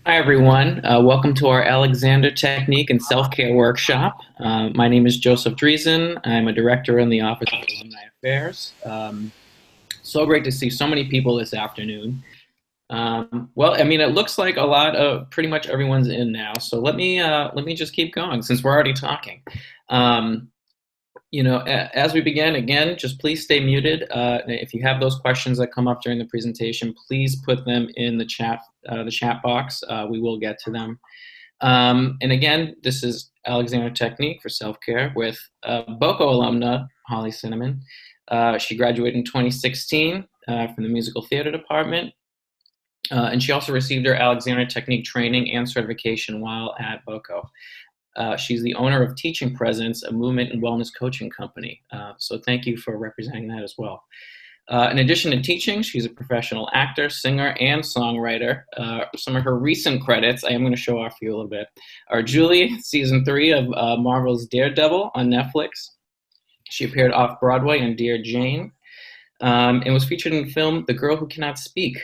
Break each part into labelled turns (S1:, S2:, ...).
S1: Hi, everyone. Welcome to our Alexander Technique and Self-Care Workshop. My name is Joseph Driesen. I'm a director in the Office of Alumni Affairs. So great to see so many people this afternoon. Well, I mean, it looks like a lot of pretty much everyone's in now. So let me just keep going since we're already talking. Um, as we begin, again, just please stay muted. If you have those questions that come up during the presentation, please put them in the chat box. We will get to them. And again, this is Alexander Technique for Self-Care with BOCO alumna, Holly Cinnamon. She graduated in 2016 from the Musical Theater Department. And she also received her Alexander Technique training and certification while at BOCO. She's the owner of Teaching Presence, a movement and wellness coaching company. So thank you for representing that as well. In addition to teaching, she's a professional actor, singer, and songwriter. Some of her recent credits, I am going to show off for you a little bit, are Julie, season 3 of Marvel's Daredevil on Netflix. She appeared off-Broadway in Dear Jane, and was featured in the film The Girl Who Cannot Speak.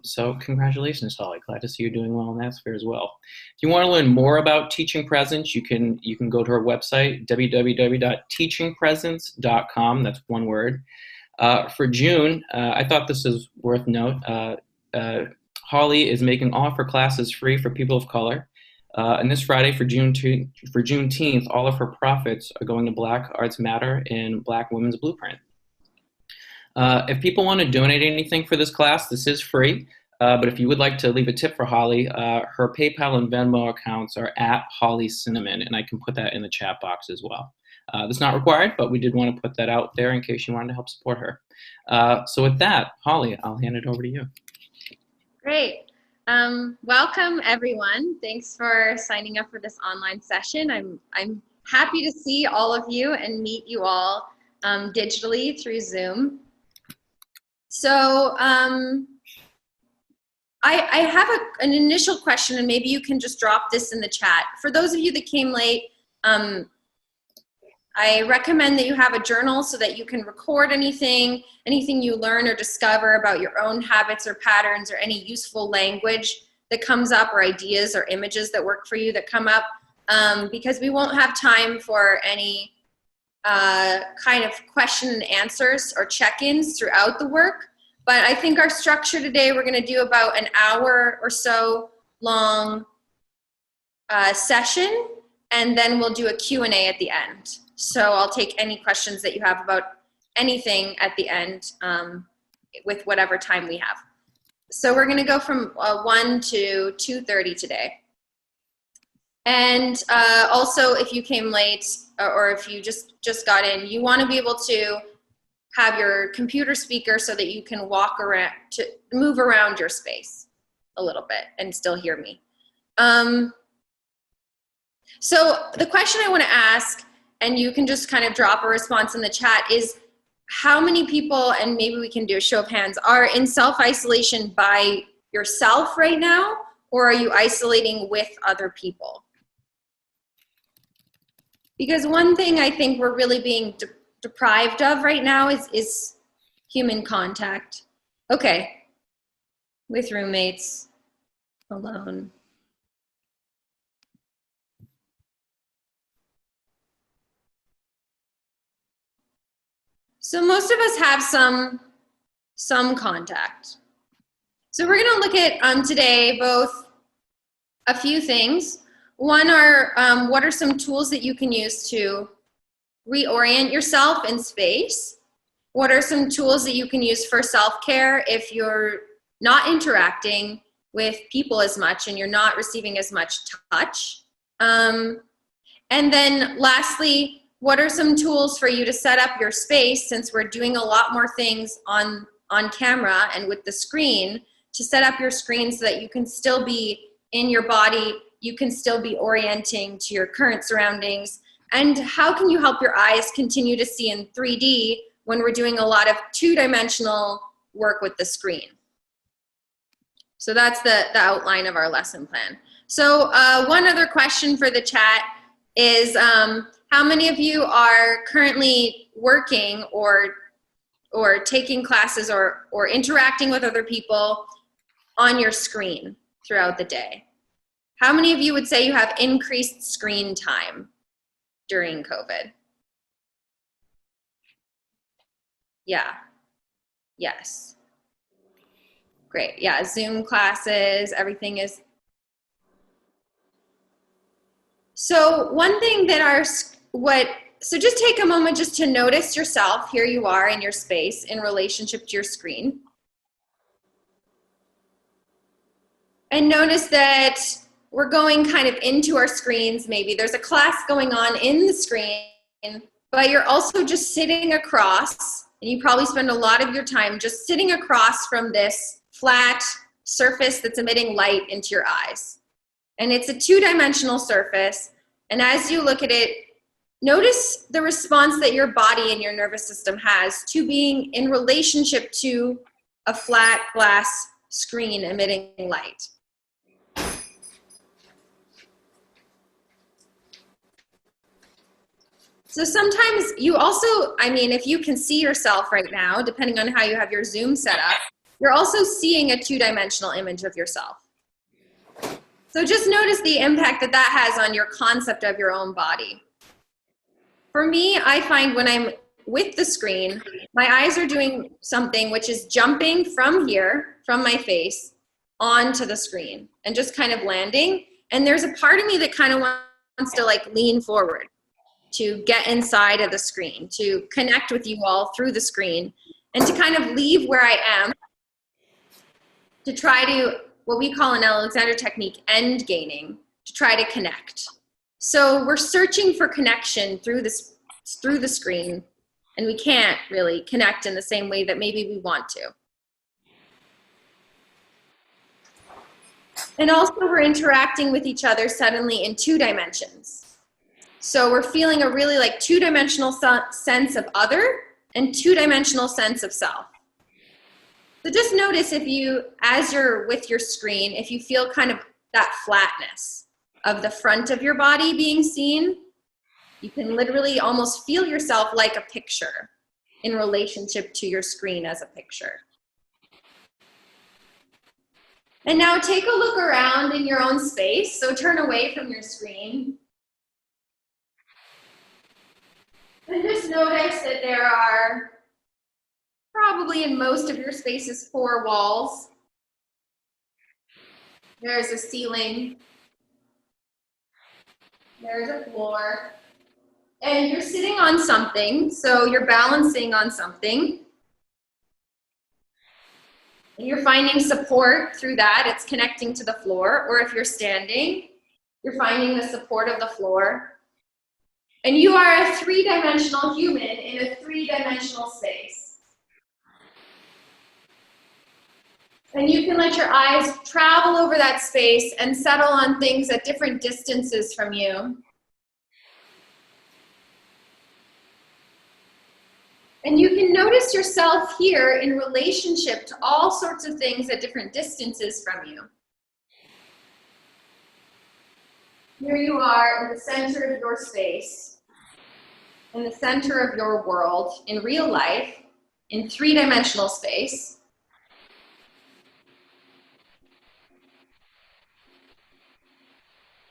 S1: So congratulations, Holly. Glad to see you doing well in that sphere as well. If you want to learn more about Teaching Presence, you can go to our website, www.teachingpresence.com. That's one word. For June, I thought this is worth note. Holly is making all of her classes free for people of color. And this Friday for Juneteenth, all of her profits are going to Black Arts Matter and Black Women's Blueprint. If people want to donate anything for this class, this is free. But if you would like to leave a tip for Holly, her PayPal and Venmo accounts are at Holly Cinnamon, and I can put that in the chat box as well. That's not required, but we did want to put that out there in case you wanted to help support her. So with that, Holly, I'll hand it over to you.
S2: Great. Welcome, everyone. Thanks for signing up for this online session. I'm happy to see all of you and meet you all digitally through Zoom. So I have an initial question, and maybe you can just drop this in the chat. For those of you that came late, I recommend that you have a journal so that you can record anything you learn or discover about your own habits or patterns or any useful language that comes up or ideas or images that work for you that come up, because we won't have time for any kind of question and answers or check-ins throughout the work. But I think our structure today, we're going to do about an hour or so long session, and then we'll do a Q&A at the end. So I'll take any questions that you have about anything at the end with whatever time we have. So we're going to go from 1 to 2:30 today. And also, if you came late or if you just got in, you want to be able to have your computer speaker so that you can walk around, to move around your space a little bit and still hear me. So the question I want to ask, and you can just kind of drop a response in the chat, is how many people, and maybe we can do a show of hands, are in self-isolation by yourself right now, or are you isolating with other people? Because one thing I think we're really being deprived of right now is human contact. Okay, with roommates, alone. So most of us have some contact. So we're gonna look at today both a few things. One are, what are some tools that you can use to reorient yourself in space? What are some tools that you can use for self-care if you're not interacting with people as much and you're not receiving as much touch? And then lastly, what are some tools for you to set up your space, since we're doing a lot more things on camera and with the screen, to set up your screen so that you can still be in your body, you can still be orienting to your current surroundings, and how can you help your eyes continue to see in 3D when we're doing a lot of two-dimensional work with the screen. So that's the outline of our lesson plan. So one other question for the chat is, how many of you are currently working or taking classes or interacting with other people on your screen? throughout the day? How many of you would say you have increased screen time during COVID? Yeah. Yes. Great. Yeah, Zoom classes, everything is. So one thing that so just take a moment just to notice yourself. Here you are in your space in relationship to your screen. And notice that we're going kind of into our screens. Maybe there's a class going on in the screen, but you're also just sitting across, and you probably spend a lot of your time just sitting across from this flat surface that's emitting light into your eyes. And it's a two-dimensional surface. And as you look at it, notice the response that your body and your nervous system has to being in relationship to a flat glass screen emitting light. So sometimes you also, if you can see yourself right now, depending on how you have your Zoom set up, you're also seeing a two-dimensional image of yourself. So just notice the impact that that has on your concept of your own body. For me, I find when I'm with the screen, my eyes are doing something which is jumping from here, from my face, onto the screen and just kind of landing. And there's a part of me that kind of wants to like lean forward, to get inside of the screen, to connect with you all through the screen, and to kind of leave where I am, to try to, what we call in Alexander technique, end gaining, to try to connect. So we're searching for connection through the screen, and we can't really connect in the same way that maybe we want to. And also we're interacting with each other suddenly in 2 dimensions. So we're feeling a really like 2-dimensional sense of other and 2-dimensional sense of self. So just notice if you, as you're with your screen, if you feel kind of that flatness of the front of your body being seen, you can literally almost feel yourself like a picture in relationship to your screen as a picture. And now take a look around in your own space. So turn away from your screen. And just notice that there are probably in most of your spaces 4 walls. There's a ceiling. There's a floor. And you're sitting on something, so you're balancing on something. And you're finding support through that. It's connecting to the floor. Or if you're standing, you're finding the support of the floor. And you are a 3-dimensional human in a 3-dimensional space. And you can let your eyes travel over that space and settle on things at different distances from you. And you can notice yourself here in relationship to all sorts of things at different distances from you. Here you are in the center of your space, in the center of your world, in real life, in 3-dimensional space.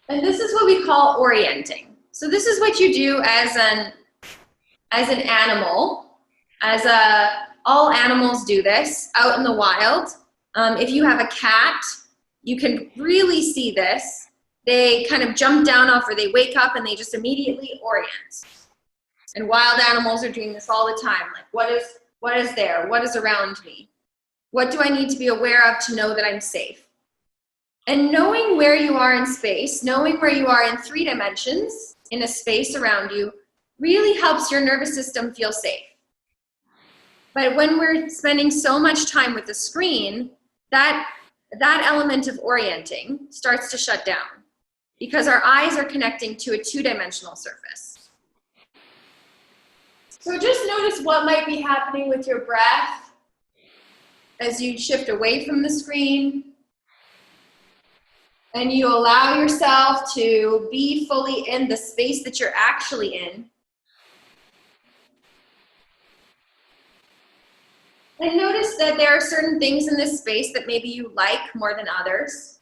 S2: And this is what we call orienting. So this is what you do as an animal, all animals do this out in the wild. If you have a cat, you can really see this. They kind of jump down off, or they wake up and they just immediately orient. And wild animals are doing this all the time. Like, what is there? What is around me? What do I need to be aware of to know that I'm safe? And knowing where you are in space, knowing where you are in 3 dimensions, in a space around you, really helps your nervous system feel safe. But when we're spending so much time with the screen, that element of orienting starts to shut down because our eyes are connecting to a 2-dimensional surface. So just notice what might be happening with your breath as you shift away from the screen and you allow yourself to be fully in the space that you're actually in. And notice that there are certain things in this space that maybe you like more than others.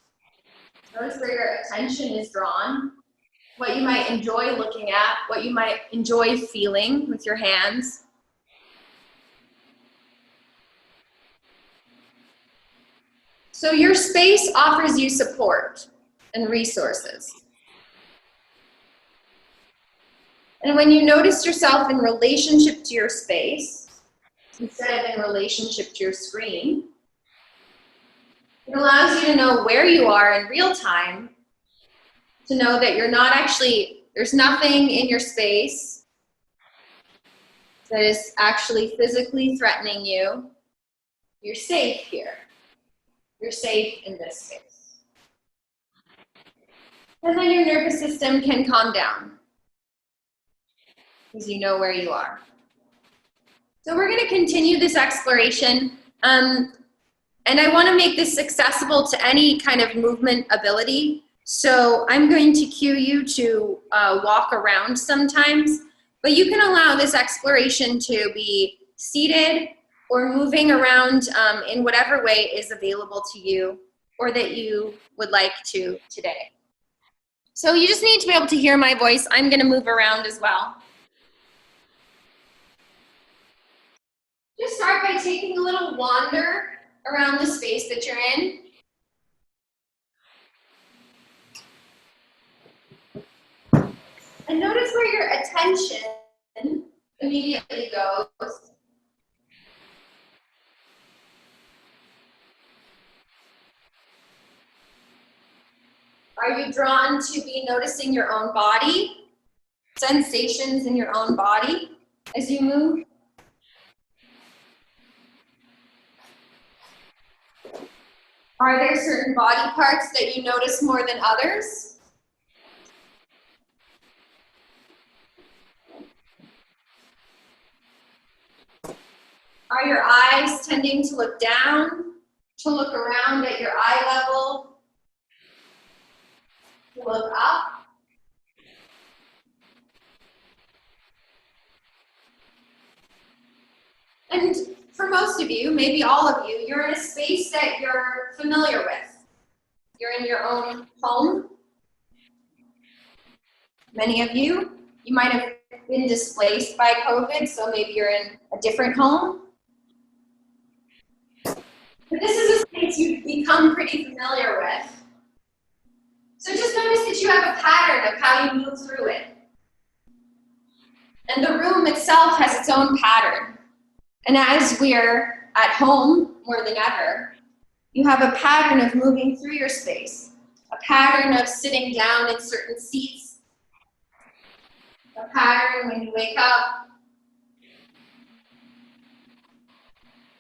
S2: Notice where your attention is drawn, what you might enjoy looking at, what you might enjoy feeling with your hands. So your space offers you support and resources. And when you notice yourself in relationship to your space, instead of in relationship to your screen, it allows you to know where you are in real time, to know that you're not actually, there's nothing in your space that is actually physically threatening you. You're safe here. You're safe in this space. And then your nervous system can calm down because you know where you are. So we're going to continue this exploration. And I want to make this accessible to any kind of movement ability. So I'm going to cue you to walk around sometimes, but you can allow this exploration to be seated or moving around in whatever way is available to you or that you would like to today. So you just need to be able to hear my voice. I'm going to move around as well. Just start by taking a little wander around the space that you're in. And notice where your attention immediately goes. Are you drawn to be noticing your own body, sensations in your own body as you move? Are there certain body parts that you notice more than others? Are your eyes tending to look down, to look around at your eye level, to look up? And for most of you, maybe all of you, you're in a space that you're familiar with. You're in your own home. Many of you, you might have been displaced by COVID, so maybe you're in a different home. But this is a space you've become pretty familiar with. So just notice that you have a pattern of how you move through it. And the room itself has its own pattern. And as we're at home more than ever, you have a pattern of moving through your space, a pattern of sitting down in certain seats, a pattern when you wake up.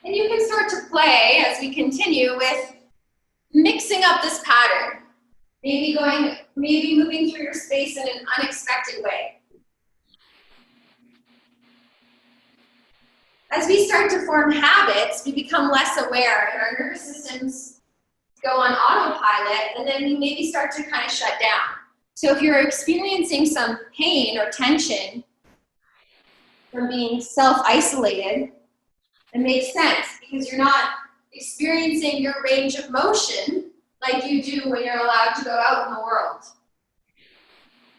S2: And you can start to play as we continue with mixing up this pattern, maybe moving through your space in an unexpected way. As we start to form habits, we become less aware and our nervous systems go on autopilot, and then we maybe start to kind of shut down. So if you're experiencing some pain or tension from being self-isolated, it makes sense because you're not experiencing your range of motion like you do when you're allowed to go out in the world.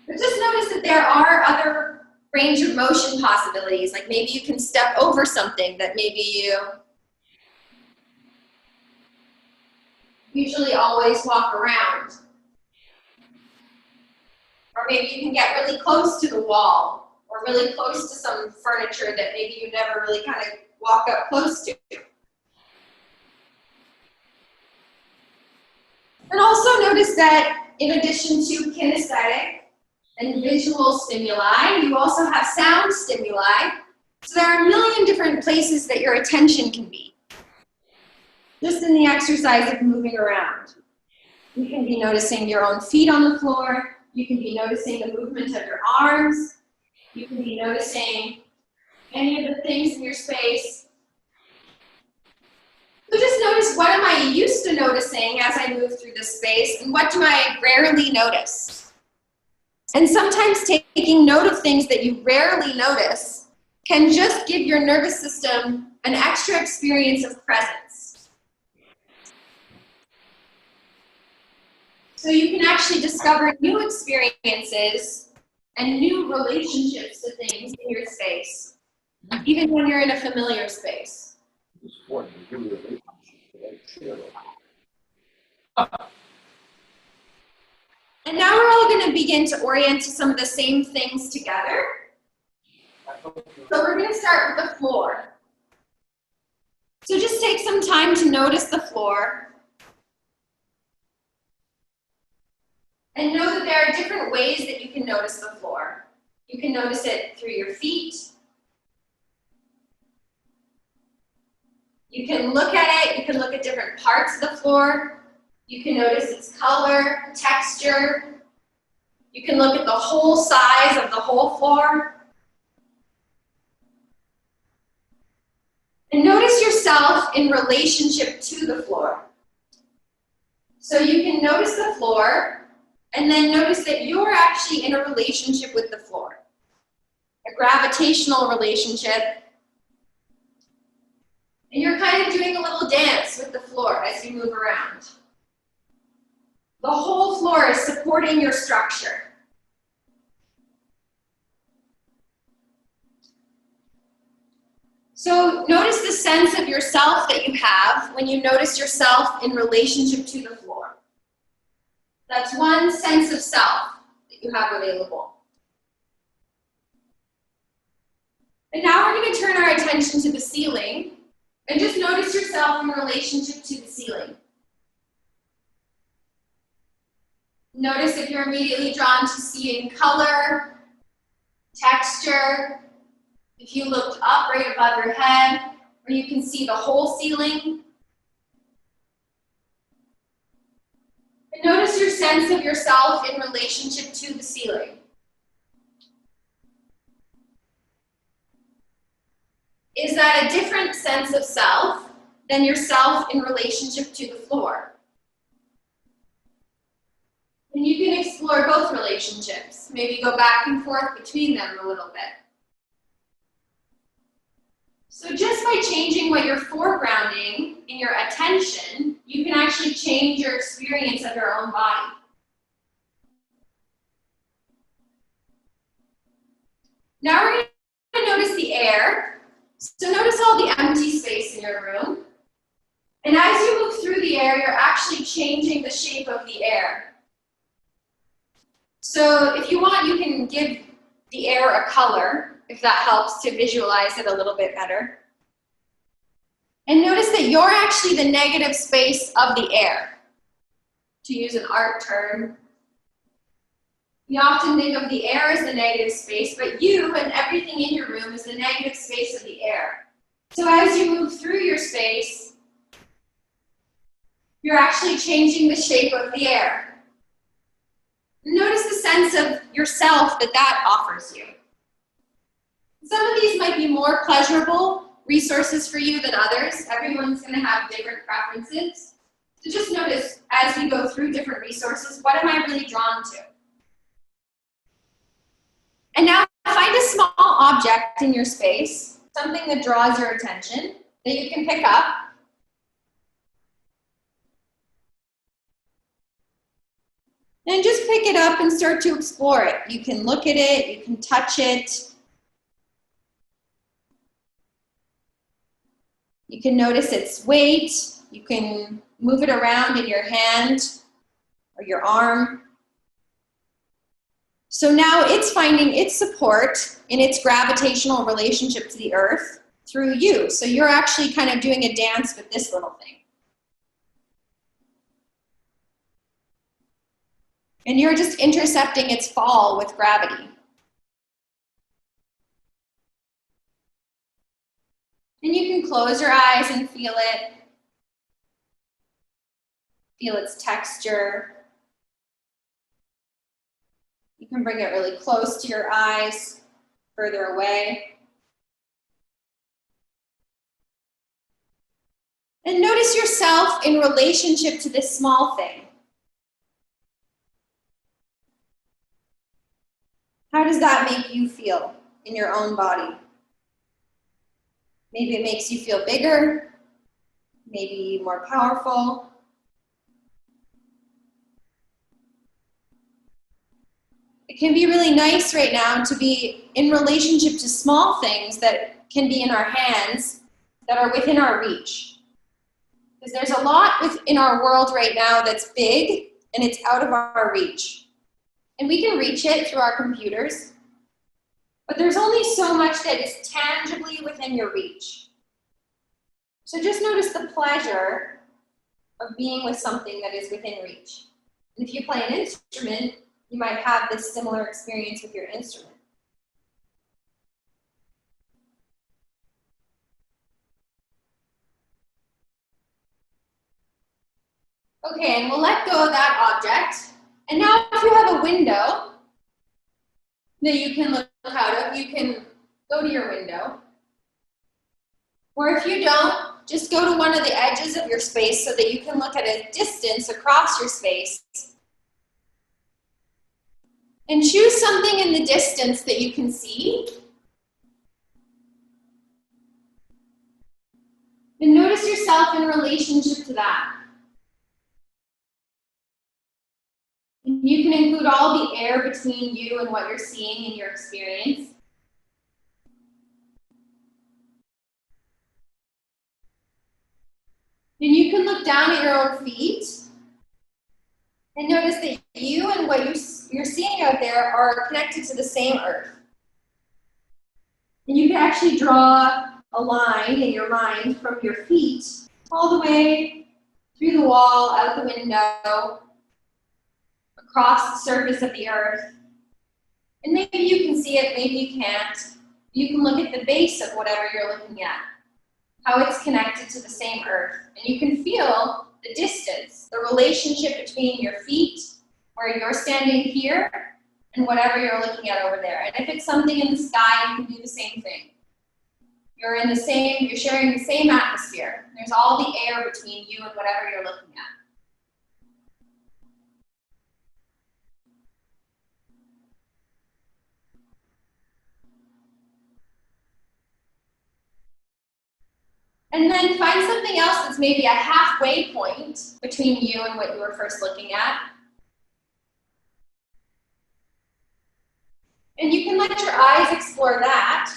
S2: But just notice that there are other range of motion possibilities, like maybe you can step over something that maybe you usually always walk around. Or maybe you can get really close to the wall or really close to some furniture that maybe you never really kind of walk up close to. And also notice that in addition to kinesthetic and visual stimuli, you also have sound stimuli. So there are a million different places that your attention can be. Just in the exercise of moving around. You can be noticing your own feet on the floor. You can be noticing the movement of your arms. You can be noticing any of the things in your space. So just notice, what am I used to noticing as I move through this space, and what do I rarely notice? And sometimes taking note of things that you rarely notice can just give your nervous system an extra experience of presence. So you can actually discover new experiences and new relationships to things in your space, even when you're in a familiar space. And now we're all going to begin to orient to some of the same things together. So we're going to start with the floor. So just take some time to notice the floor. And know that there are different ways that you can notice the floor. You can notice it through your feet. You can look at it. You can look at different parts of the floor. You can notice its color, texture. You can look at the whole size of the whole floor. And notice yourself in relationship to the floor. So you can notice the floor, and then notice that you're actually in a relationship with the floor. A gravitational relationship. And you're kind of doing a little dance with the floor as you move around. The whole floor is supporting your structure. So notice the sense of yourself that you have when you notice yourself in relationship to the floor. That's one sense of self that you have available. And now we're going to turn our attention to the ceiling and just notice yourself in relationship to the ceiling. Notice if you're immediately drawn to seeing color, texture, if you looked up right above your head, or you can see the whole ceiling. And notice your sense of yourself in relationship to the ceiling. Is that a different sense of self than yourself in relationship to the floor? And you can explore both relationships. Maybe go back and forth between them a little bit. So just by changing what you're foregrounding in your attention, you can actually change your experience of your own body. Now we're going to notice the air. So notice all the empty space in your room. And as you move through the air, you're actually changing the shape of the air. So if you want, you can give the air a color, if that helps to visualize it a little bit better. And notice that you're actually the negative space of the air, to use an art term. We often think of the air as the negative space, but you and everything in your room is the negative space of the air. So as you move through your space, you're actually changing the shape of the air. Notice the sense of yourself that that offers you. Some of these might be more pleasurable resources for you than others. Everyone's going to have different preferences. So just notice as we go through different resources, what am I really drawn to? And now find a small object in your space, something that draws your attention, that you can pick up. And just pick it up and start to explore it. You can look at it, you can touch it. You can notice its weight. You can move it around in your hand or your arm. So now it's finding its support in its gravitational relationship to the earth through you. So you're actually kind of doing a dance with this little thing. And you're just intercepting its fall with gravity. And you can close your eyes and feel it. Feel its texture. You can bring it really close to your eyes, further away. And notice yourself in relationship to this small thing. How does that make you feel in your own body? Maybe it makes you feel bigger, maybe more powerful. can be really nice right now to be in relationship to small things that can be in our hands that are within our reach. Because there's a lot in our world right now that's big and it's out of our reach. And we can reach it through our computers, but there's only so much that is tangibly within your reach. So just notice the pleasure of being with something that is within reach. And if you play an instrument, you might have this similar experience with your instrument. Okay, and we'll let go of that object. And now if you have a window that you can look out of, you can go to your window. Or if you don't, just go to one of the edges of your space so that you can look at a distance across your space. And choose something in the distance that you can see. And notice yourself in relationship to that. And you can include all the air between you and what you're seeing in your experience. And you can look down at your own feet and notice that you and what you're seeing out there are connected to the same earth. And you can actually draw a line in your mind from your feet all the way through the wall, out the window, across the surface of the earth. And maybe you can see it, maybe you can't. You can look at the base of whatever you're looking at, how it's connected to the same earth. And you can feel the distance, the relationship between your feet, where you're standing here, and whatever you're looking at over there. And if it's something in the sky, you can do the same thing. You're sharing the same atmosphere. There's all the air between you and whatever you're looking at. And then find something else that's maybe a halfway point between you and what you were first looking at. And you can let your eyes explore that.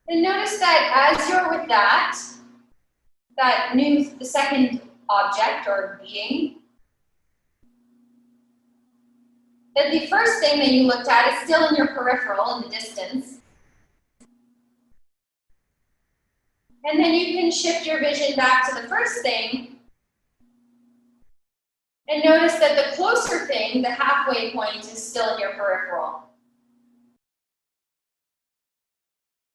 S2: And notice that as you're with the second object or being, that the first thing that you looked at is still in your peripheral in the distance. And then you can shift your vision back to the first thing and notice that the closer thing, the halfway point, is still in your peripheral.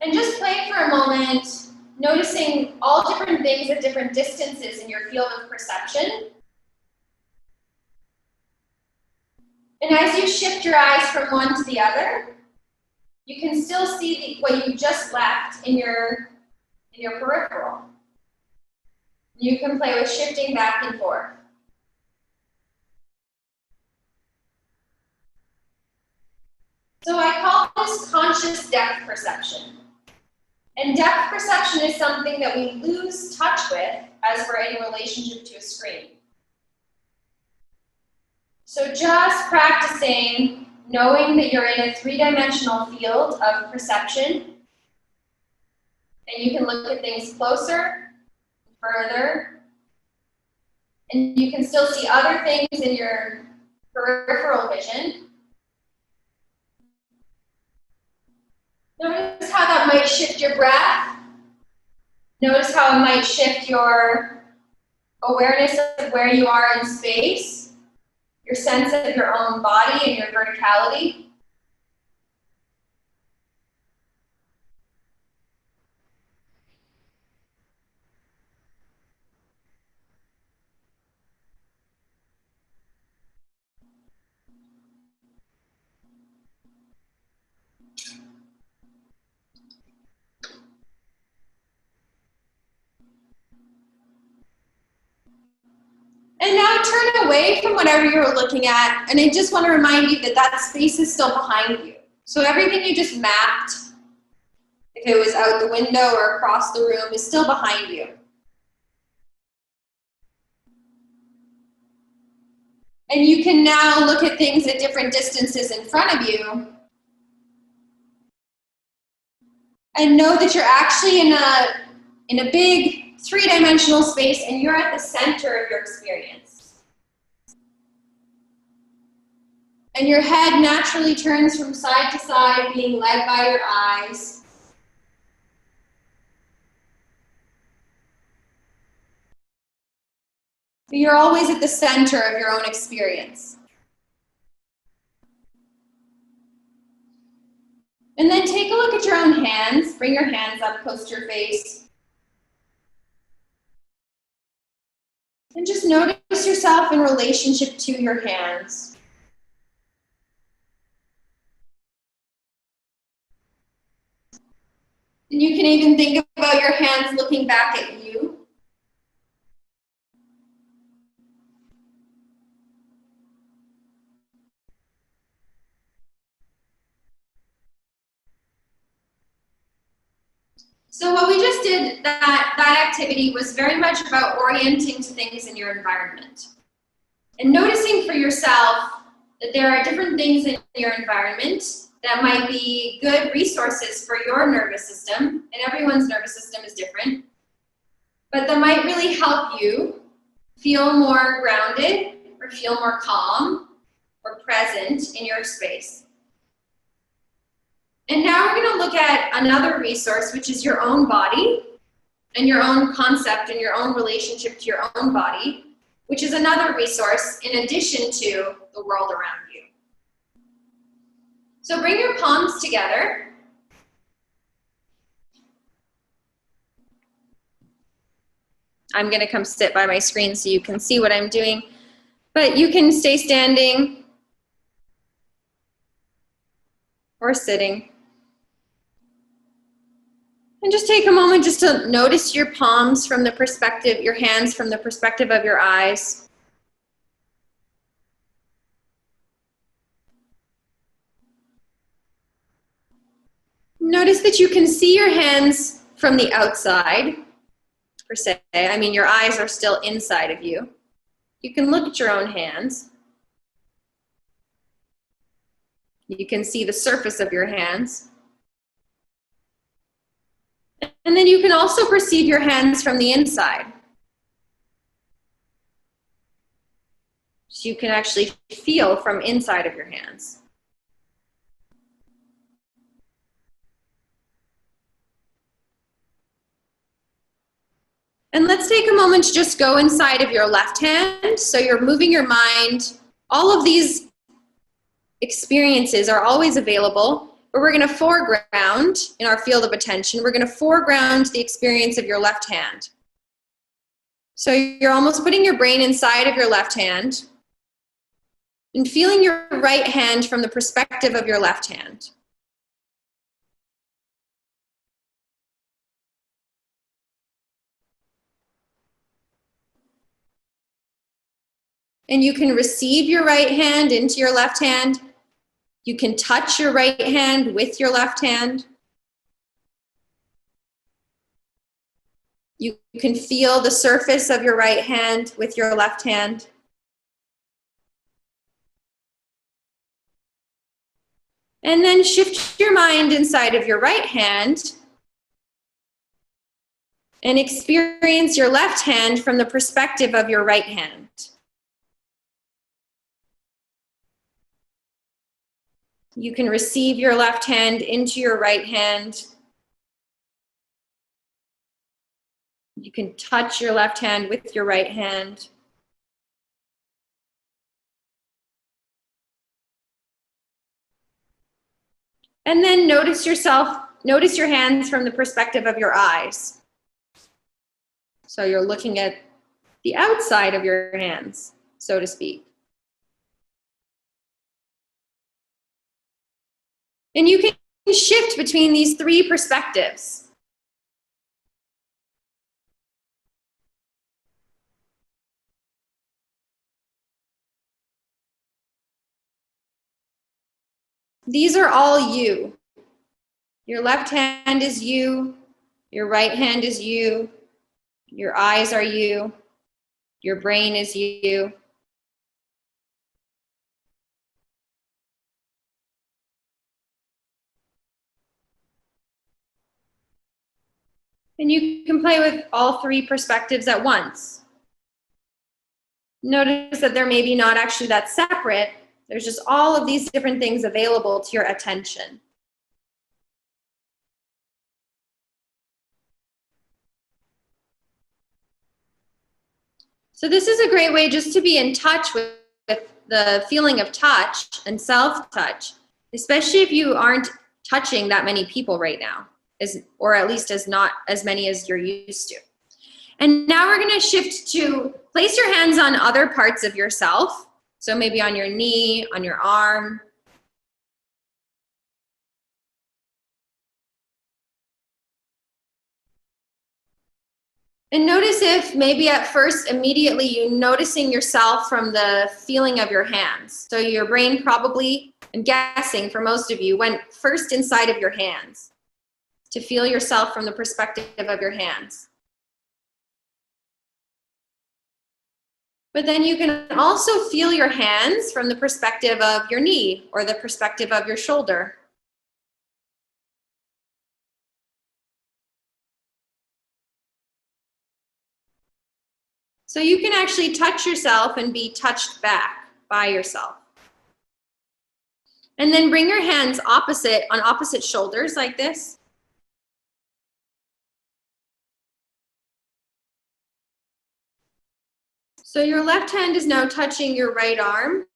S2: And just play for a moment, noticing all different things at different distances in your field of perception. And as you shift your eyes from one to the other, you can still see what you just left in your peripheral. You can play with shifting back and forth. So I call this conscious depth perception. And depth perception is something that we lose touch with as we're in relationship to a screen. So just practicing knowing that you're in a three-dimensional field of perception, and you can look at things closer, further, and you can still see other things in your peripheral vision. Notice how that might shift your breath. Notice how it might shift your awareness of where you are in space, your sense of your own body and your verticality. And now turn away from whatever you're looking at, and I just want to remind you that that space is still behind you. So everything you just mapped, if it was out the window or across the room, is still behind you. And you can now look at things at different distances in front of you and know that you're actually in a big three-dimensional space and you're at the center of your experience. And your head naturally turns from side to side, being led by your eyes. But you're always at the center of your own experience. And then take a look at your own hands. Bring your hands up close to your face. And just notice yourself in relationship to your hands. And you can even think about your hands looking back at you. So what we just did, that activity was very much about orienting to things in your environment. And noticing for yourself that there are different things in your environment that might be good resources for your nervous system, and everyone's nervous system is different, but that might really help you feel more grounded or feel more calm or present in your space. And now we're going to look at another resource, which is your own body and your own concept and your own relationship to your own body, which is another resource in addition to the world around you. So bring your palms together. I'm going to come sit by my screen so you can see what I'm doing, but you can stay standing or sitting. And just take a moment just to notice your palms from the perspective, your hands from the perspective of your eyes. Notice that you can see your hands from the outside, per se. I mean, your eyes are still inside of you. You can look at your own hands. You can see the surface of your hands. And then you can also perceive your hands from the inside. So you can actually feel from inside of your hands. And let's take a moment to just go inside of your left hand. So you're moving your mind. All of these experiences are always available, but we're going to foreground in our field of attention. We're going to foreground the experience of your left hand. So you're almost putting your brain inside of your left hand and feeling your right hand from the perspective of your left hand. And you can receive your right hand into your left hand. You can touch your right hand with your left hand. You can feel the surface of your right hand with your left hand. And then shift your mind inside of your right hand and experience your left hand from the perspective of your right hand. You can receive your left hand into your right hand. You can touch your left hand with your right hand. And then notice your hands from the perspective of your eyes. So you're looking at the outside of your hands, so to speak. And you can shift between these three perspectives. These are all you. Your left hand is you. Your right hand is you. Your eyes are you. Your brain is you. And you can play with all three perspectives at once. Notice that they're maybe not actually that separate. There's just all of these different things available to your attention. So this is a great way just to be in touch with the feeling of touch and self-touch, especially if you aren't touching that many people right now, or at least not as many as you're used to. And now we're going to shift to place your hands on other parts of yourself. So maybe on your knee, on your arm. And notice if maybe at first immediately you noticing yourself from the feeling of your hands. So your brain probably, I'm guessing for most of you, went first inside of your hands to feel yourself from the perspective of your hands. But then you can also feel your hands from the perspective of your knee or the perspective of your shoulder. So you can actually touch yourself and be touched back by yourself. And then bring your hands on opposite shoulders like this. So your left hand is now touching your right arm.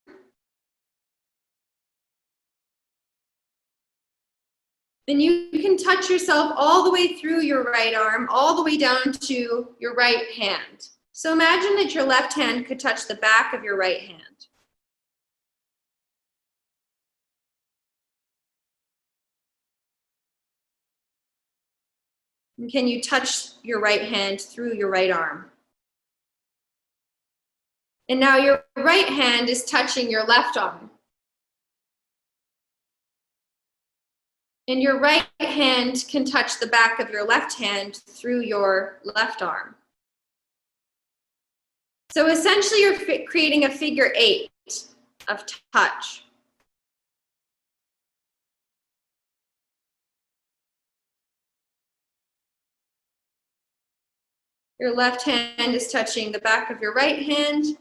S2: And you can touch yourself all the way through your right arm, all the way down to your right hand. So imagine that your left hand could touch the back of your right hand. And can you touch your right hand through your right arm? And now your right hand is touching your left arm. And your right hand can touch the back of your left hand through your left arm. So essentially you're creating a figure 8 of touch. Your left hand is touching the back of your right hand,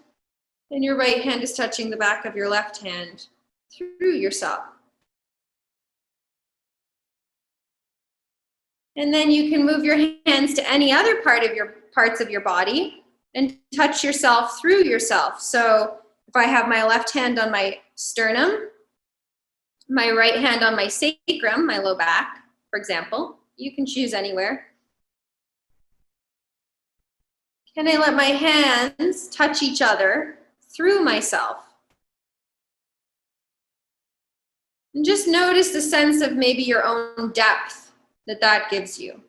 S2: and your right hand is touching the back of your left hand through yourself. And then you can move your hands to any other parts of your body and touch yourself through yourself. So if I have my left hand on my sternum, my right hand on my sacrum, my low back, for example, you can choose anywhere. Can I let my hands touch each other through myself? And just notice the sense of maybe your own depth that gives you.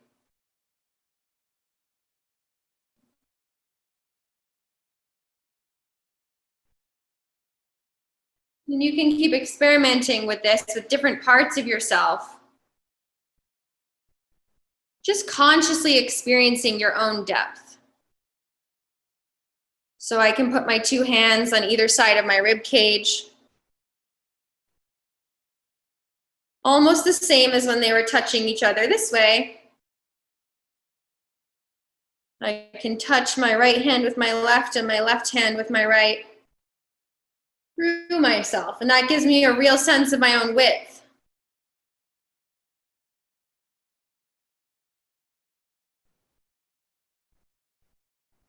S2: And you can keep experimenting with this with different parts of yourself. Just consciously experiencing your own depth. So I can put my two hands on either side of my rib cage. Almost the same as when they were touching each other this way. I can touch my right hand with my left and my left hand with my right through myself. And that gives me a real sense of my own width.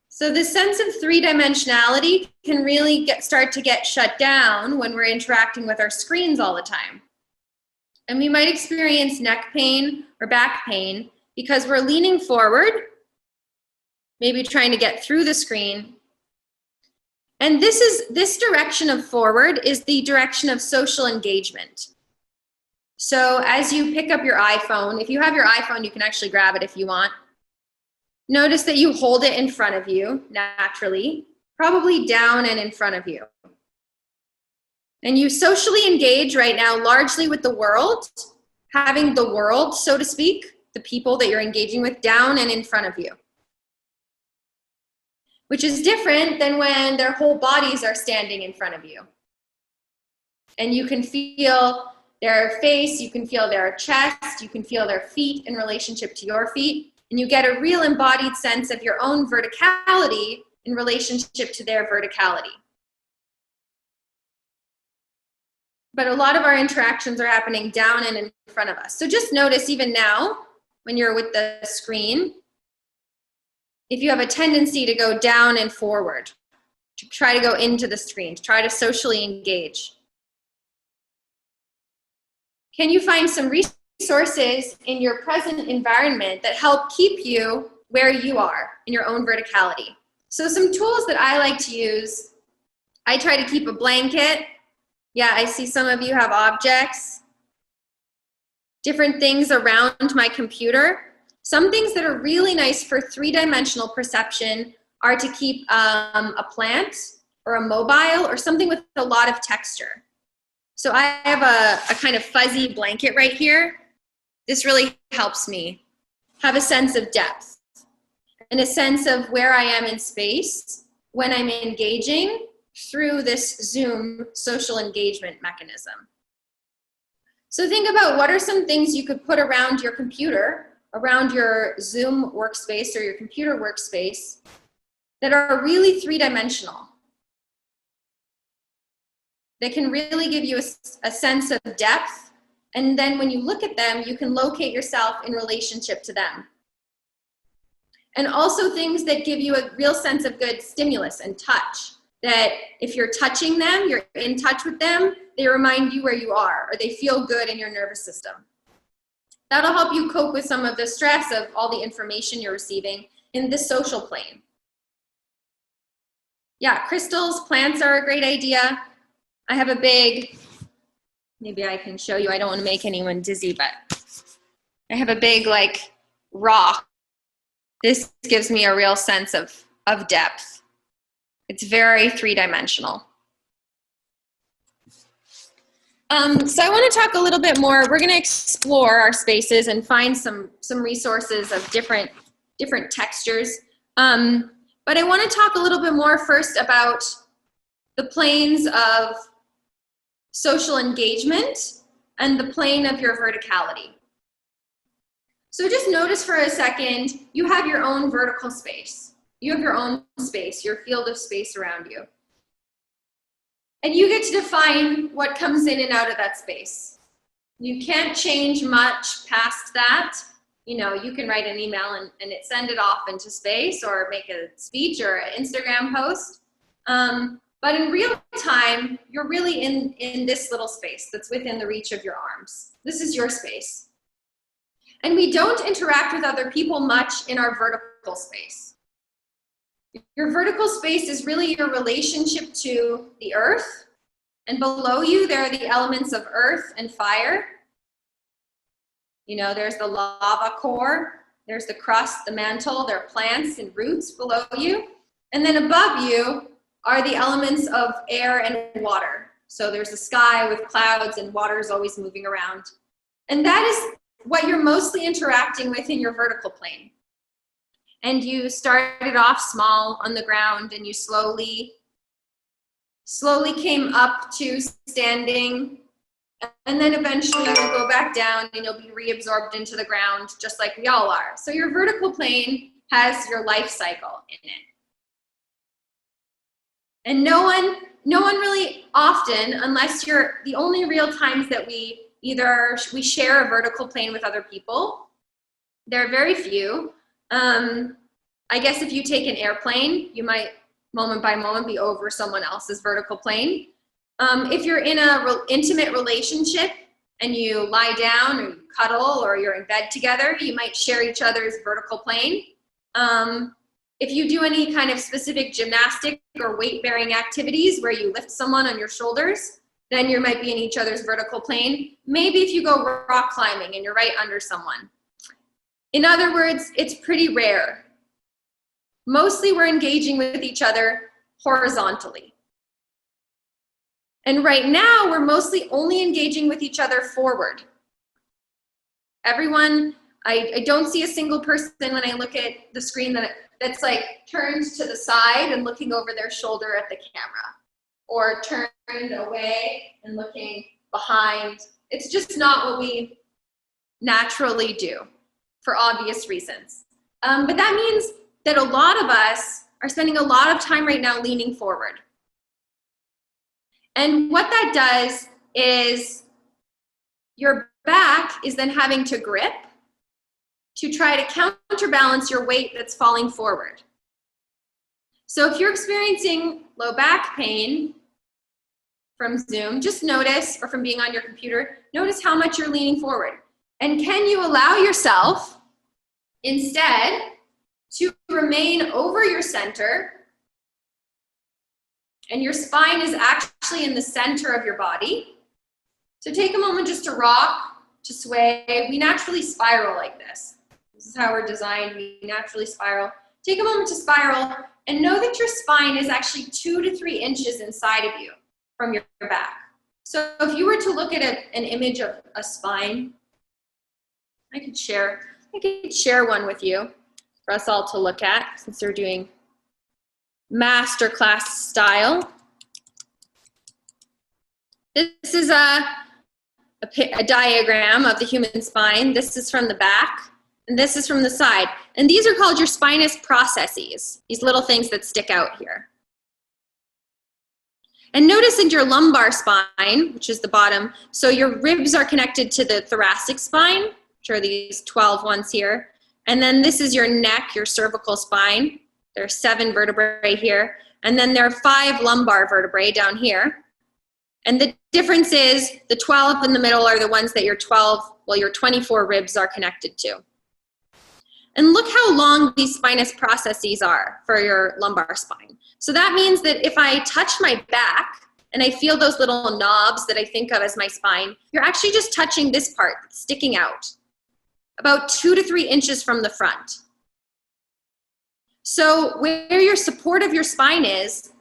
S2: So this sense of three-dimensionality can really start to get shut down when we're interacting with our screens all the time. And we might experience neck pain or back pain because we're leaning forward, maybe trying to get through the screen. And this direction of forward is the direction of social engagement. So as you pick up your iPhone, if you have your iPhone, you can actually grab it if you want. Notice that you hold it in front of you naturally, probably down and in front of you. And you socially engage right now largely with the world, having the world, so to speak, the people that you're engaging with down and in front of you. Which is different than when their whole bodies are standing in front of you. And you can feel their face, you can feel their chest, you can feel their feet in relationship to your feet. and you get a real embodied sense of your own verticality in relationship to their verticality. But a lot of our interactions are happening down and in front of us. So just notice even now, when you're with the screen, if you have a tendency to go down and forward, to try to go into the screen, to try to socially engage. Can you find some resources in your present environment that help keep you where you are in your own verticality? So some tools that I like to use, I try to keep a blanket. Yeah, I see some of you have objects, different things around my computer. Some things that are really nice for three-dimensional perception are to keep a plant or a mobile or something with a lot of texture. So I have a kind of fuzzy blanket right here. This really helps me have a sense of depth and a sense of where I am in space when I'm engaging through this Zoom social engagement mechanism. So think about what are some things you could put around your computer, around your Zoom workspace or your computer workspace that are really three-dimensional, that can really give you a sense of depth, and then when you look at them, you can locate yourself in relationship to them. And also things that give you a real sense of good stimulus and touch, that if you're touching them, you're in touch with them, they remind you where you are, or they feel good in your nervous system. That'll help you cope with some of the stress of all the information you're receiving in the social plane. Yeah, crystals, plants are a great idea. I have a big, maybe I can show you, I don't want to make anyone dizzy, but I have a big like rock. This gives me a real sense of depth. It's very three-dimensional. So I want to talk a little bit more. We're going to explore our spaces and find some resources of different textures. But I want to talk a little bit more first about the planes of social engagement and the plane of your verticality. So just notice for a second, you have your own vertical space. You have your own space, your field of space around you. And you get to define what comes in and out of that space. You can't change much past that. You know, you can write an email and send it off into space, or make a speech or an Instagram post. But in real time, you're really in this little space that's within the reach of your arms. This is your space. And we don't interact with other people much in our vertical space. Your vertical space is really your relationship to the earth. And below you, there are the elements of earth and fire. You know, there's the lava core, there's the crust, the mantle, there are plants and roots below you. And then above you are the elements of air and water. So there's the sky with clouds and water is always moving around. And that is what you're mostly interacting with in your vertical plane. And you started off small on the ground, and you slowly came up to standing, and then eventually you'll go back down and you'll be reabsorbed into the ground just like we all are. So your vertical plane has your life cycle in it. And no one really often, unless you're, the only real times that we share a vertical plane with other people, there are very few. I guess if you take an airplane, you might moment by moment be over someone else's vertical plane. If you're in a intimate relationship and you lie down or you cuddle or you're in bed together, you might share each other's vertical plane. If you do any kind of specific gymnastic or weight-bearing activities where you lift someone on your shoulders, then you might be in each other's vertical plane. Maybe if you go rock climbing and you're right under someone. In other words, it's pretty rare. Mostly we're engaging with each other horizontally. And right now, we're mostly only engaging with each other forward. Everyone, I don't see a single person when I look at the screen that's like turned to the side and looking over their shoulder at the camera, or turned away and looking behind. It's just not what we naturally do, for obvious reasons. But that means that a lot of us are spending a lot of time right now leaning forward. And what that does is your back is then having to grip to try to counterbalance your weight that's falling forward. So if you're experiencing low back pain from Zoom, just notice, or from being on your computer, notice how much you're leaning forward. And can you allow yourself instead to remain over your center, and your spine is actually in the center of your body. So take a moment just to rock, to sway. We naturally spiral like this. This is how we're designed. We naturally spiral. Take a moment to spiral and know that your spine is actually 2 to 3 inches inside of you from your back. So if you were to look at an image of a spine, I could share one with you for us all to look at, since they're doing masterclass style. This is a diagram of the human spine. This is from the back, and this is from the side. And these are called your spinous processes, these little things that stick out here. And notice in your lumbar spine, which is the bottom, so your ribs are connected to the thoracic spine, which are these 12 ones here. And then this is your neck, your cervical spine. There are 7 vertebrae here. And then there are 5 lumbar vertebrae down here. And the difference is the 12 in the middle are the ones that your 24 ribs are connected to. And look how long these spinous processes are for your lumbar spine. So that means that if I touch my back and I feel those little knobs that I think of as my spine, you're actually just touching this part that's sticking out, about 2 to 3 inches from the front. So where your support of your spine is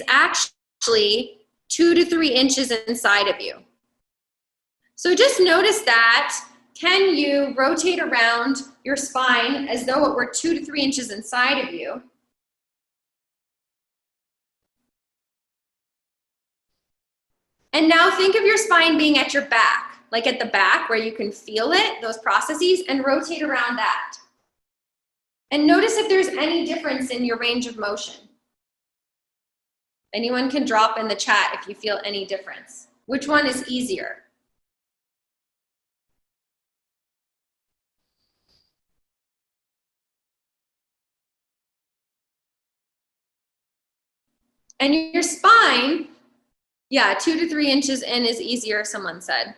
S2: actually 2 to 3 inches inside of you. So just notice that. Can you rotate around your spine as though it were 2 to 3 inches inside of you? And now think of your spine being at your back, like at the back where you can feel it, those processes, and rotate around that. And notice if there's any difference in your range of motion. Anyone can drop in the chat if you feel any difference. Which one is easier? And your spine, yeah, 2 to 3 inches in is easier, someone said.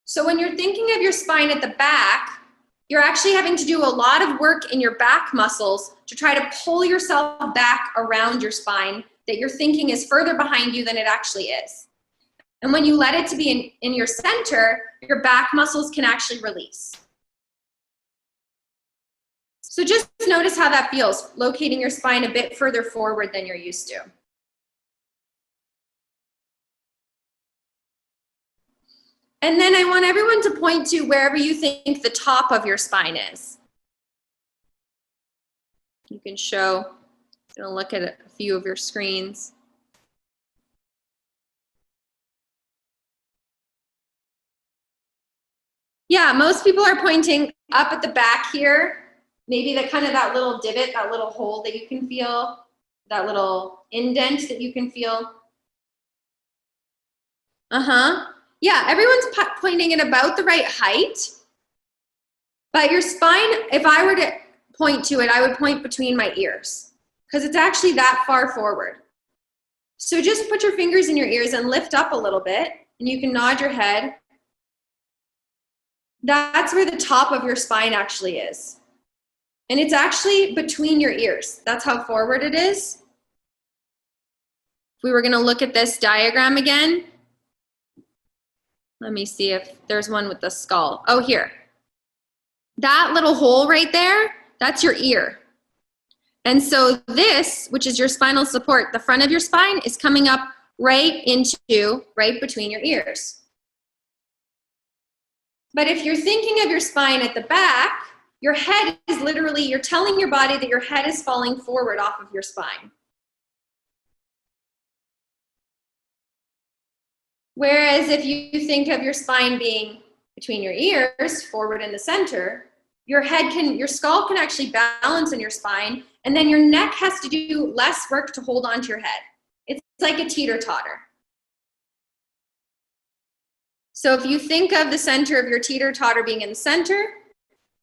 S2: So when you're thinking of your spine at the back, you're actually having to do a lot of work in your back muscles to try to pull yourself back around your spine that you're thinking is further behind you than it actually is. And when you let it to be in your center, your back muscles can actually release. So just notice how that feels, locating your spine a bit further forward than you're used to. And then I want everyone to point to wherever you think the top of your spine is. You can show, I'm gonna look at a few of your screens. Yeah, most people are pointing up at the back here. Maybe that little divot, that little hole that you can feel, that little indent that you can feel. Yeah, everyone's pointing at about the right height. But your spine, if I were to point to it, I would point between my ears because it's actually that far forward. So just put your fingers in your ears and lift up a little bit, and you can nod your head. That's where the top of your spine actually is. And it's actually between your ears. That's how forward it is. If we were going to look at this diagram again, let me see if there's one with the skull. Oh, here. That little hole right there, that's your ear. And so this, which is your spinal support, the front of your spine is coming up right between your ears. But if you're thinking of your spine at the back, your head is literally, you're telling your body that your head is falling forward off of your spine. Whereas if you think of your spine being between your ears, forward in the center, your skull can actually balance on your spine, and then your neck has to do less work to hold onto your head. It's like a teeter-totter. So if you think of the center of your teeter-totter being in the center,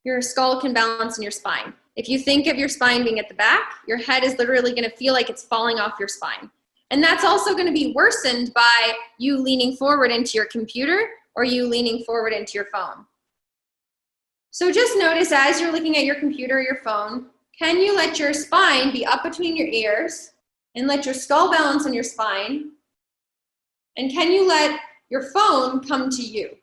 S2: your skull can balance in your spine. If you think of your spine being at the back, your head is literally going to feel like it's falling off your spine. And that's also going to be worsened by you leaning forward into your computer or you leaning forward into your phone. So just notice as you're looking at your computer or your phone, can you let your spine be up between your ears and let your skull balance on your spine? And can you let your phone come to you?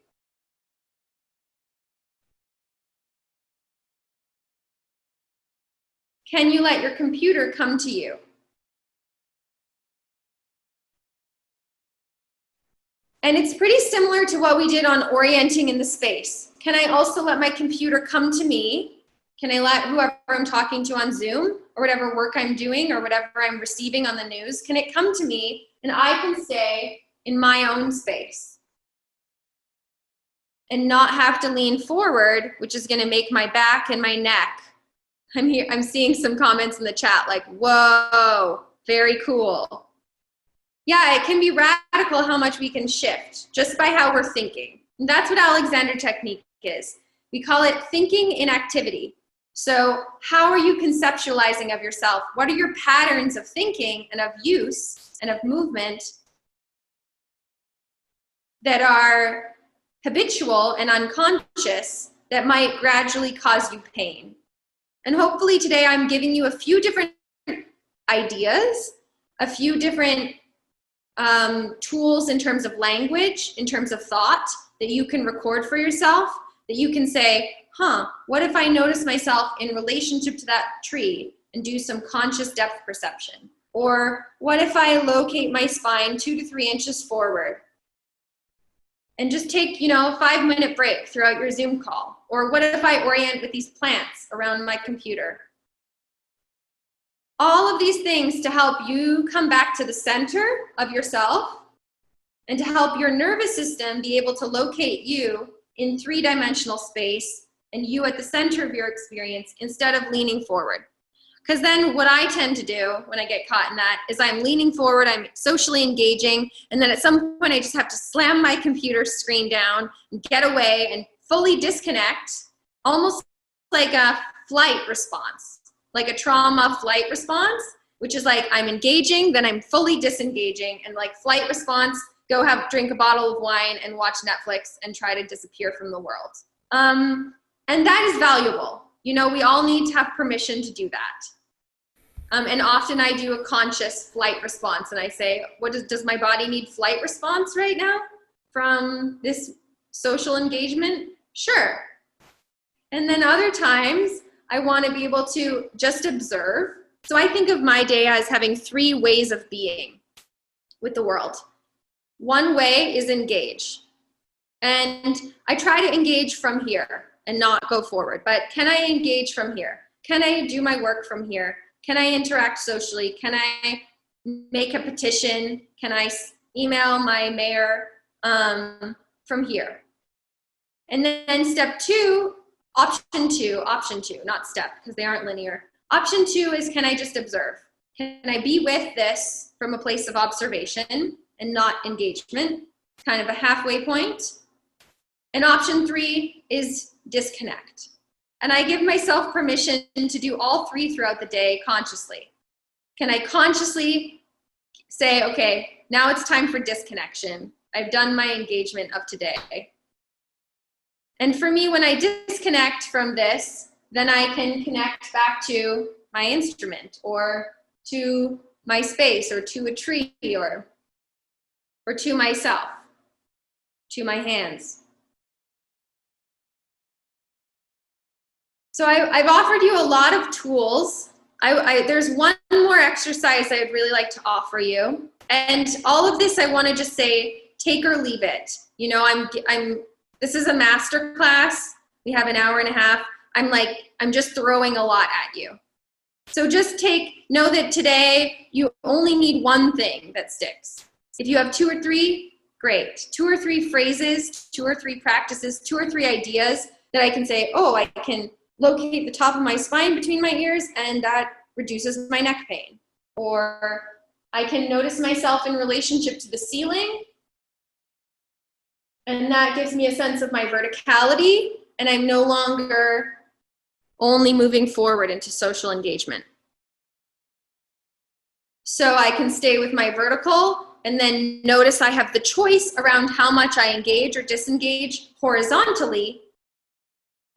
S2: Can you let your computer come to you? And it's pretty similar to what we did on orienting in the space. Can I also let my computer come to me? Can I let whoever I'm talking to on Zoom or whatever work I'm doing or whatever I'm receiving on the news, can it come to me and I can stay in my own space and not have to lean forward, which is going to make my back and my neck. I'm seeing some comments in the chat like, whoa, very cool. Yeah, it can be radical how much we can shift just by how we're thinking. And that's what Alexander technique is. We call it thinking in activity. So how are you conceptualizing of yourself? What are your patterns of thinking and of use and of movement that are habitual and unconscious that might gradually cause you pain? And hopefully today I'm giving you a few different ideas, a few different tools in terms of language, in terms of thought that you can record for yourself, that you can say, what if I notice myself in relationship to that tree and do some conscious depth perception? Or what if I locate my spine 2 to 3 inches forward and just take, a 5-minute break throughout your Zoom call? Or what if I orient with these plants around my computer? All of these things to help you come back to the center of yourself and to help your nervous system be able to locate you in 3-dimensional space and you at the center of your experience instead of leaning forward. Because then what I tend to do when I get caught in that is I'm leaning forward, I'm socially engaging, and then at some point I just have to slam my computer screen down and get away and fully disconnect, almost like a flight response. Like a trauma flight response, which is like I'm engaging, then I'm fully disengaging, and like flight response, drink a bottle of wine and watch Netflix and try to disappear from the world. And that is valuable. We all need to have permission to do that. And often I do a conscious flight response and I say, does my body need flight response right now from this social engagement? Sure. And then other times, I want to be able to just observe. So I think of my day as having 3 ways of being with the world. One way is engage. And I try to engage from here and not go forward. But can I engage from here? Can I do my work from here? Can I interact socially? Can I make a petition? Can I email my mayor from here? And then step 2, option two, not step, because they aren't linear. Option 2 is, can I just observe? Can I be with this from a place of observation and not engagement? Kind of a halfway point. And option 3 is disconnect. And I give myself permission to do all 3 throughout the day consciously. Can I consciously say, okay, now it's time for disconnection. I've done my engagement of today. And for me, when I disconnect from this, then I can connect back to my instrument or to my space or to a tree or to myself, to my hands. So I've offered you a lot of tools. There's one more exercise I would really like to offer you. And all of this, I want to just say, take or leave it. This is a master class. We have an hour and a half. I'm just throwing a lot at you. So just know that today you only need one thing that sticks. If you have 2 or 3, Great. 2 or 3 phrases, 2 or 3 practices, 2 or 3 ideas that I can say, oh, I can locate the top of my spine between my ears and that reduces my neck pain. Or I can notice myself in relationship to the ceiling and that gives me a sense of my verticality and I'm no longer only moving forward into social engagement. So I can stay with my vertical and then notice I have the choice around how much I engage or disengage horizontally,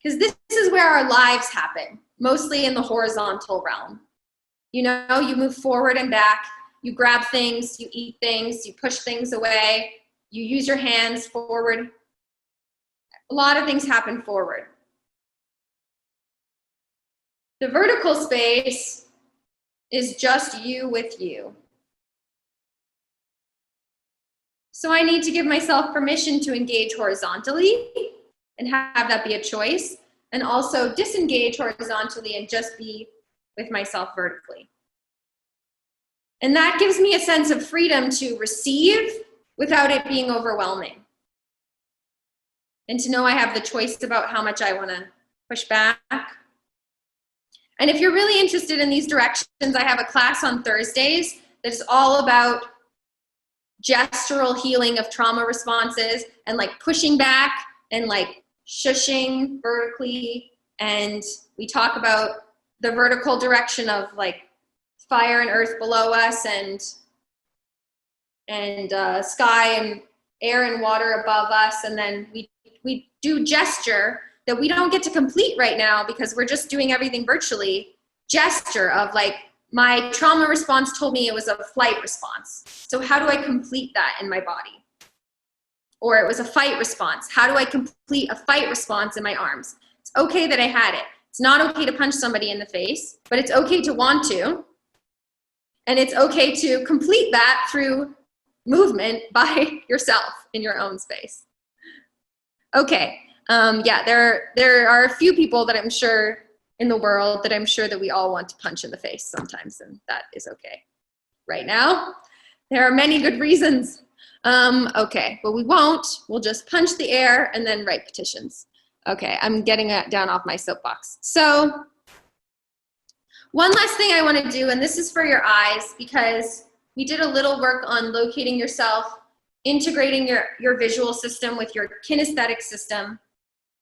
S2: because this is where our lives happen, mostly in the horizontal realm. You know, you move forward and back, you grab things, you eat things, you push things away, you use your hands forward. A lot of things happen forward. The vertical space is just you with you. So I need to give myself permission to engage horizontally and have that be a choice, and also disengage horizontally and just be with myself vertically. And that gives me a sense of freedom to receive without it being overwhelming. And to know I have the choice about how much I want to push back. And if you're really interested in these directions, I have a class on Thursdays that's all about gestural healing of trauma responses and like pushing back and like shushing vertically. And we talk about the vertical direction of like fire and earth below us and sky and air and water above us. And then we do gesture that we don't get to complete right now because we're just doing everything virtually. Gesture of like, my trauma response told me it was a flight response. So how do I complete that in my body? Or it was a fight response. How do I complete a fight response in my arms? It's okay that I had it. It's not okay to punch somebody in the face, but it's okay to want to. And it's okay to complete that through movement by yourself in your own space. Okay, yeah, there are a few people that I'm sure in the world that I'm sure that we all want to punch in the face sometimes, and that is okay. Right now, there are many good reasons. Okay, but we won't. We'll just punch the air and then write petitions. Okay, I'm getting down off my soapbox. So one last thing I want to do, and this is for your eyes, because we did a little work on locating yourself, integrating your visual system with your kinesthetic system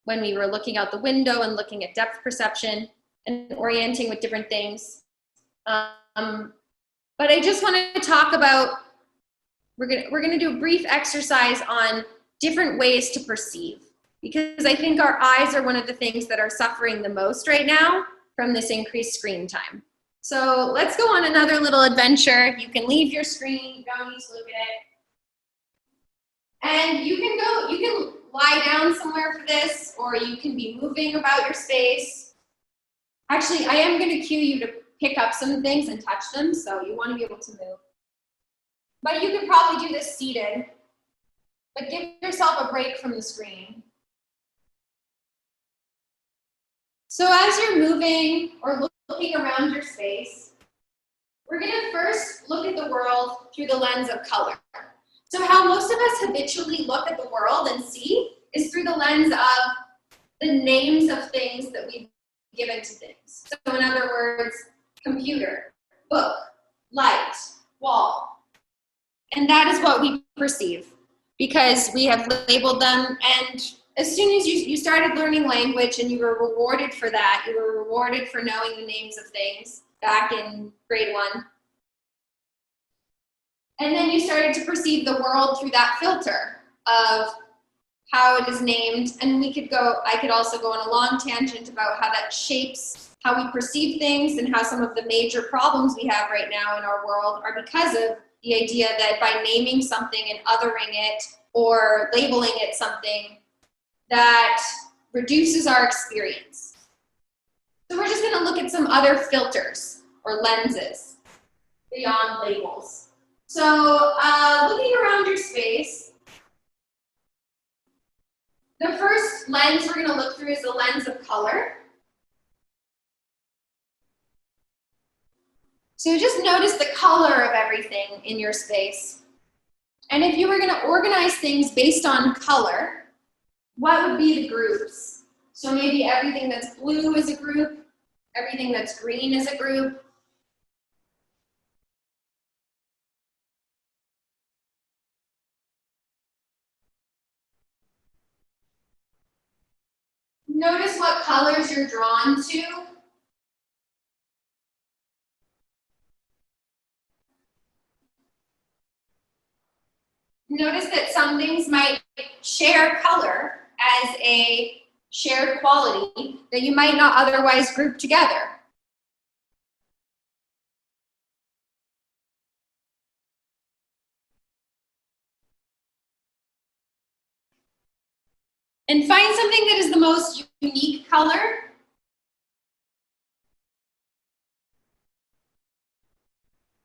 S2: when we were looking out the window and looking at depth perception and orienting with different things. But I just want to talk about, we're gonna do a brief exercise on different ways to perceive, because I think our eyes are one of the things that are suffering the most right now from this increased screen time. So let's go on another little adventure. You can leave your screen, you don't need to look at it. And you can lie down somewhere for this, or you can be moving about your space. Actually, I am gonna cue you to pick up some things and touch them, so you wanna be able to move. But you could probably do this seated, but give yourself a break from the screen. So as you're moving or looking around your space, we're gonna first look at the world through the lens of color. So how most of us habitually look at the world and see is through the lens of the names of things that we've given to things. So in other words, computer, book, light, wall. And that is what we perceive because we have labeled them. And as soon as you started learning language and you were rewarded for that, you were rewarded for knowing the names of things back in grade 1. And then you started to perceive the world through that filter of how it is named. And I could also go on a long tangent about how that shapes how we perceive things and how some of the major problems we have right now in our world are because of the idea that by naming something and othering it or labeling it something, that reduces our experience. So we're just going to look at some other filters or lenses beyond labels. So looking around your space, the first lens we're going to look through is the lens of color. So just notice the color of everything in your space. And if you were going to organize things based on color, what would be the groups? So maybe everything that's blue is a group, everything that's green is a group. Notice what colors you're drawn to. Notice that some things might share color as a shared quality that you might not otherwise group together. And find something that is the most unique color.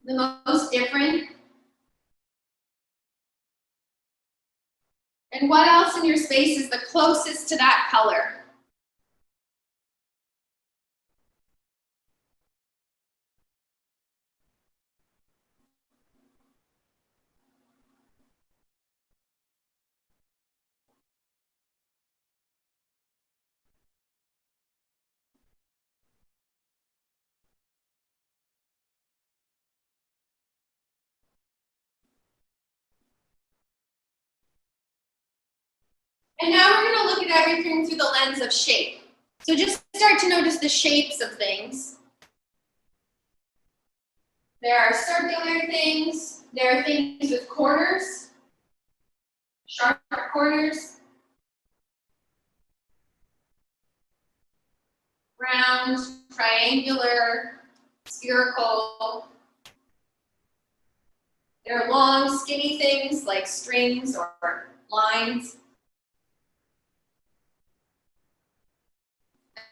S2: The most different. And what else in your space is the closest to that color? And now we're going to look at everything through the lens of shape. So just start to notice the shapes of things. There are circular things. There are things with corners, sharp corners, round, triangular, spherical. There are long, skinny things like strings or lines.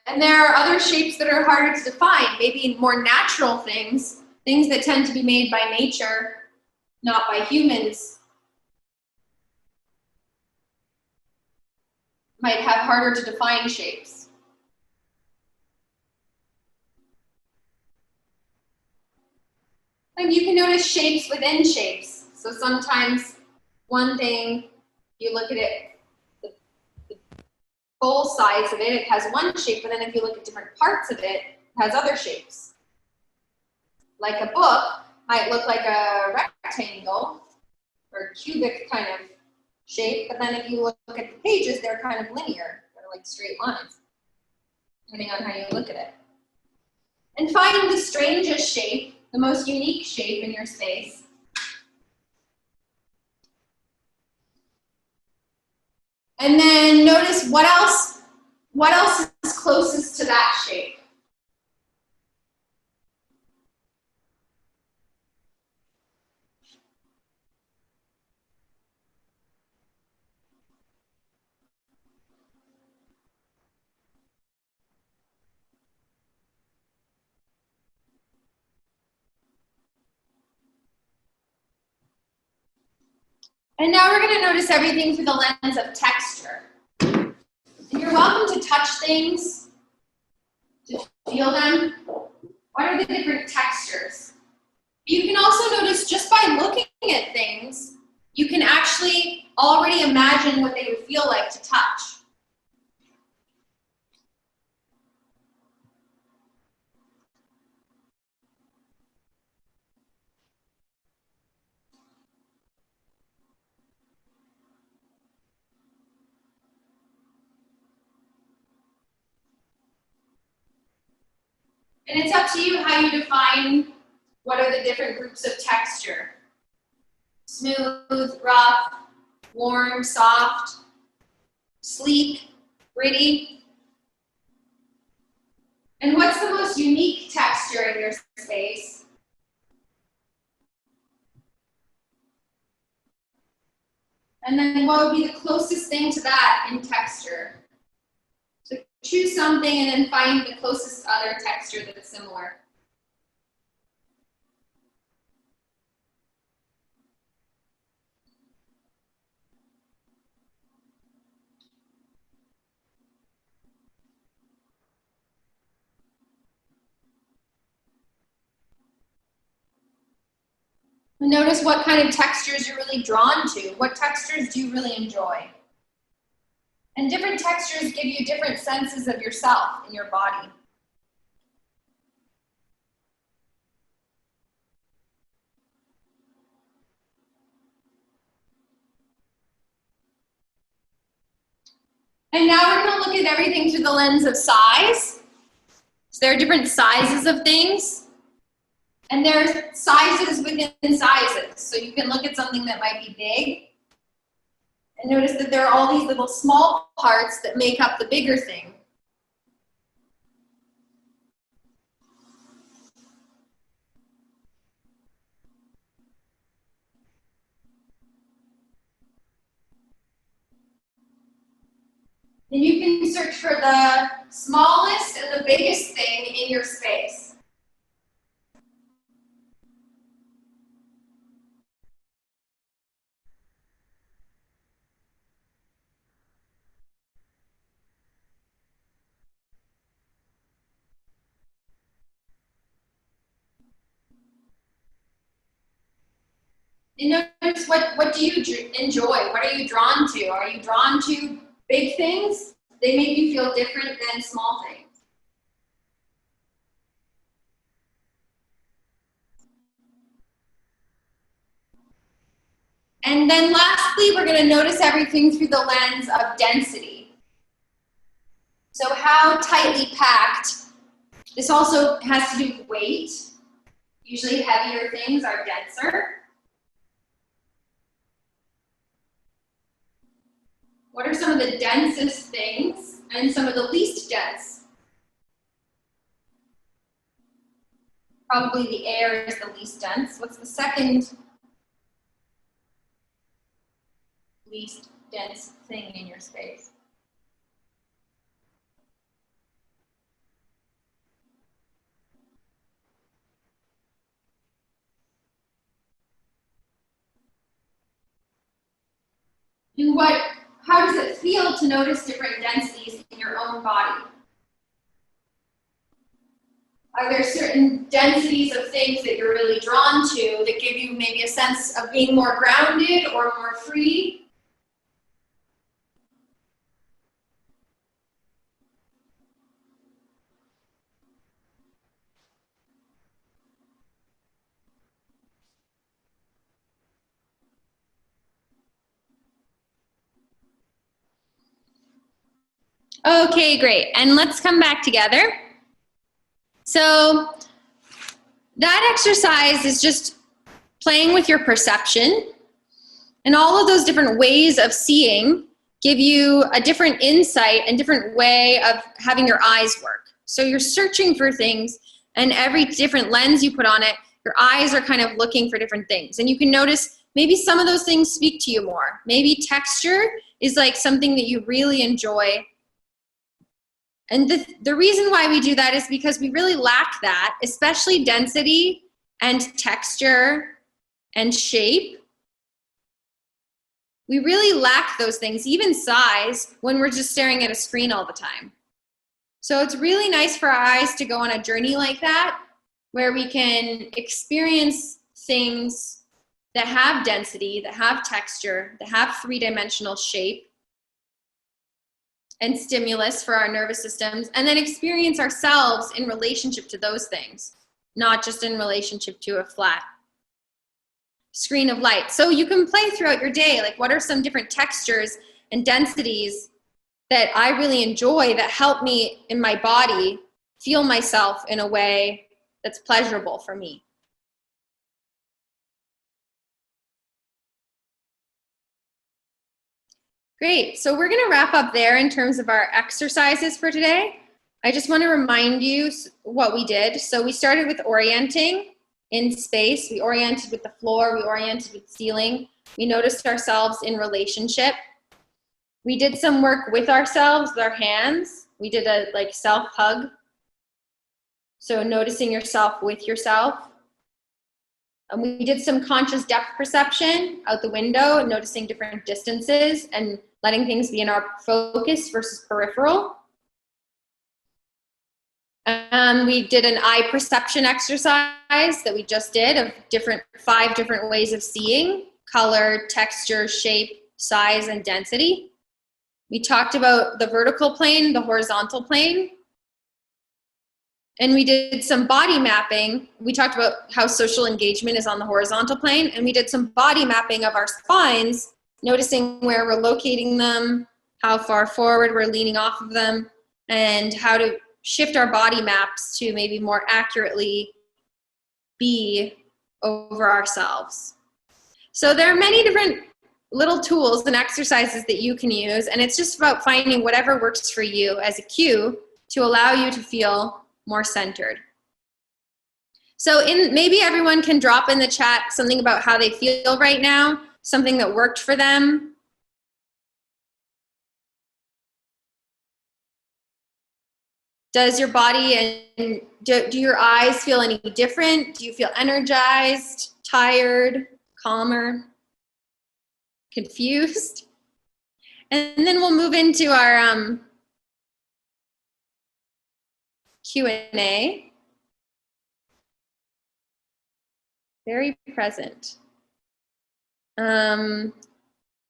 S2: And there are other shapes that are harder to define, maybe more natural things, things that tend to be made by nature, not by humans, might have harder to define shapes. And you can notice shapes within shapes. So sometimes one thing, you look at it, the full size of it, it has one shape, but then if you look at different parts of it, it has other shapes. Like a book might look like a rectangle or cubic kind of shape, but then if you look at the pages, they're kind of linear. They're like straight lines, depending on how you look at it. And find the strangest shape, the most unique shape in your space. And then notice what else is closest to that shape. And now we're going to notice everything through the lens of texture. And you're welcome to touch things, to feel them. What are the different textures? You can also notice just by looking at things, you can actually already imagine what they would feel like to touch. And it's up to you how you define what are the different groups of texture. Smooth, rough, warm, soft, sleek, gritty. And what's the most unique texture in your space? And then what would be the closest thing to that in texture? So choose something and then find the closest other texture that's similar. Notice what kind of textures you're really drawn to. What textures do you really enjoy? And different textures give you different senses of yourself in your body. And now we're going to look at everything through the lens of size. So there are different sizes of things. And there's sizes within sizes. So you can look at something that might be big. And notice that there are all these little small parts that make up the bigger thing. And you can search for the smallest and the biggest thing in your space. And notice what do you enjoy? What are you drawn to? Are you drawn to big things? They make you feel different than small things. And then lastly, we're going to notice everything through the lens of density. So how tightly packed. This also has to do with weight. Usually heavier things are denser. What are some of the densest things and some of the least dense? Probably the air is the least dense. What's the second least dense thing in your space? And how does it feel to notice different densities in your own body? Are there certain densities of things that you're really drawn to that give you maybe a sense of being more grounded or more free? Okay, great. And let's come back together. So that exercise is just playing with your perception. And all of those different ways of seeing give you a different insight and different way of having your eyes work. So you're searching for things, and every different lens you put on it, your eyes are kind of looking for different things. And you can notice maybe some of those things speak to you more. Maybe texture is like something that you really enjoy. And the reason why we do that is because we really lack that, especially density and texture and shape. We really lack those things, even size, when we're just staring at a screen all the time. So it's really nice for our eyes to go on a journey like that, where we can experience things that have density, that have texture, that have three-dimensional shape, and stimulus for our nervous systems, and then experience ourselves in relationship to those things, not just in relationship to a flat screen of light. So you can play throughout your day, like what are some different textures and densities that I really enjoy that help me in my body feel myself in a way that's pleasurable for me. Great, so we're gonna wrap up there in terms of our exercises for today. I just wanna remind you what we did. So we started with orienting in space. We oriented with the floor, we oriented with ceiling. We noticed ourselves in relationship. We did some work with ourselves, with our hands. We did a like self-hug. So noticing yourself with yourself. And we did some conscious depth perception out the window, noticing different distances and letting things be in our focus versus peripheral. We did an eye perception exercise that we just did of 5 different ways of seeing: color, texture, shape, size, and density. We talked about the vertical plane, the horizontal plane. And we did some body mapping. We talked about how social engagement is on the horizontal plane, and we did some body mapping of our spines, noticing where we're locating them, how far forward we're leaning off of them, and how to shift our body maps to maybe more accurately be over ourselves. So there are many different little tools and exercises that you can use, and it's just about finding whatever works for you as a cue to allow you to feel more centered. So maybe everyone can drop in the chat something about how they feel right now, something that worked for them. Does your body and do your eyes feel any different? Do you feel energized, tired, calmer, confused? And then we'll move into our Q&A. Very present.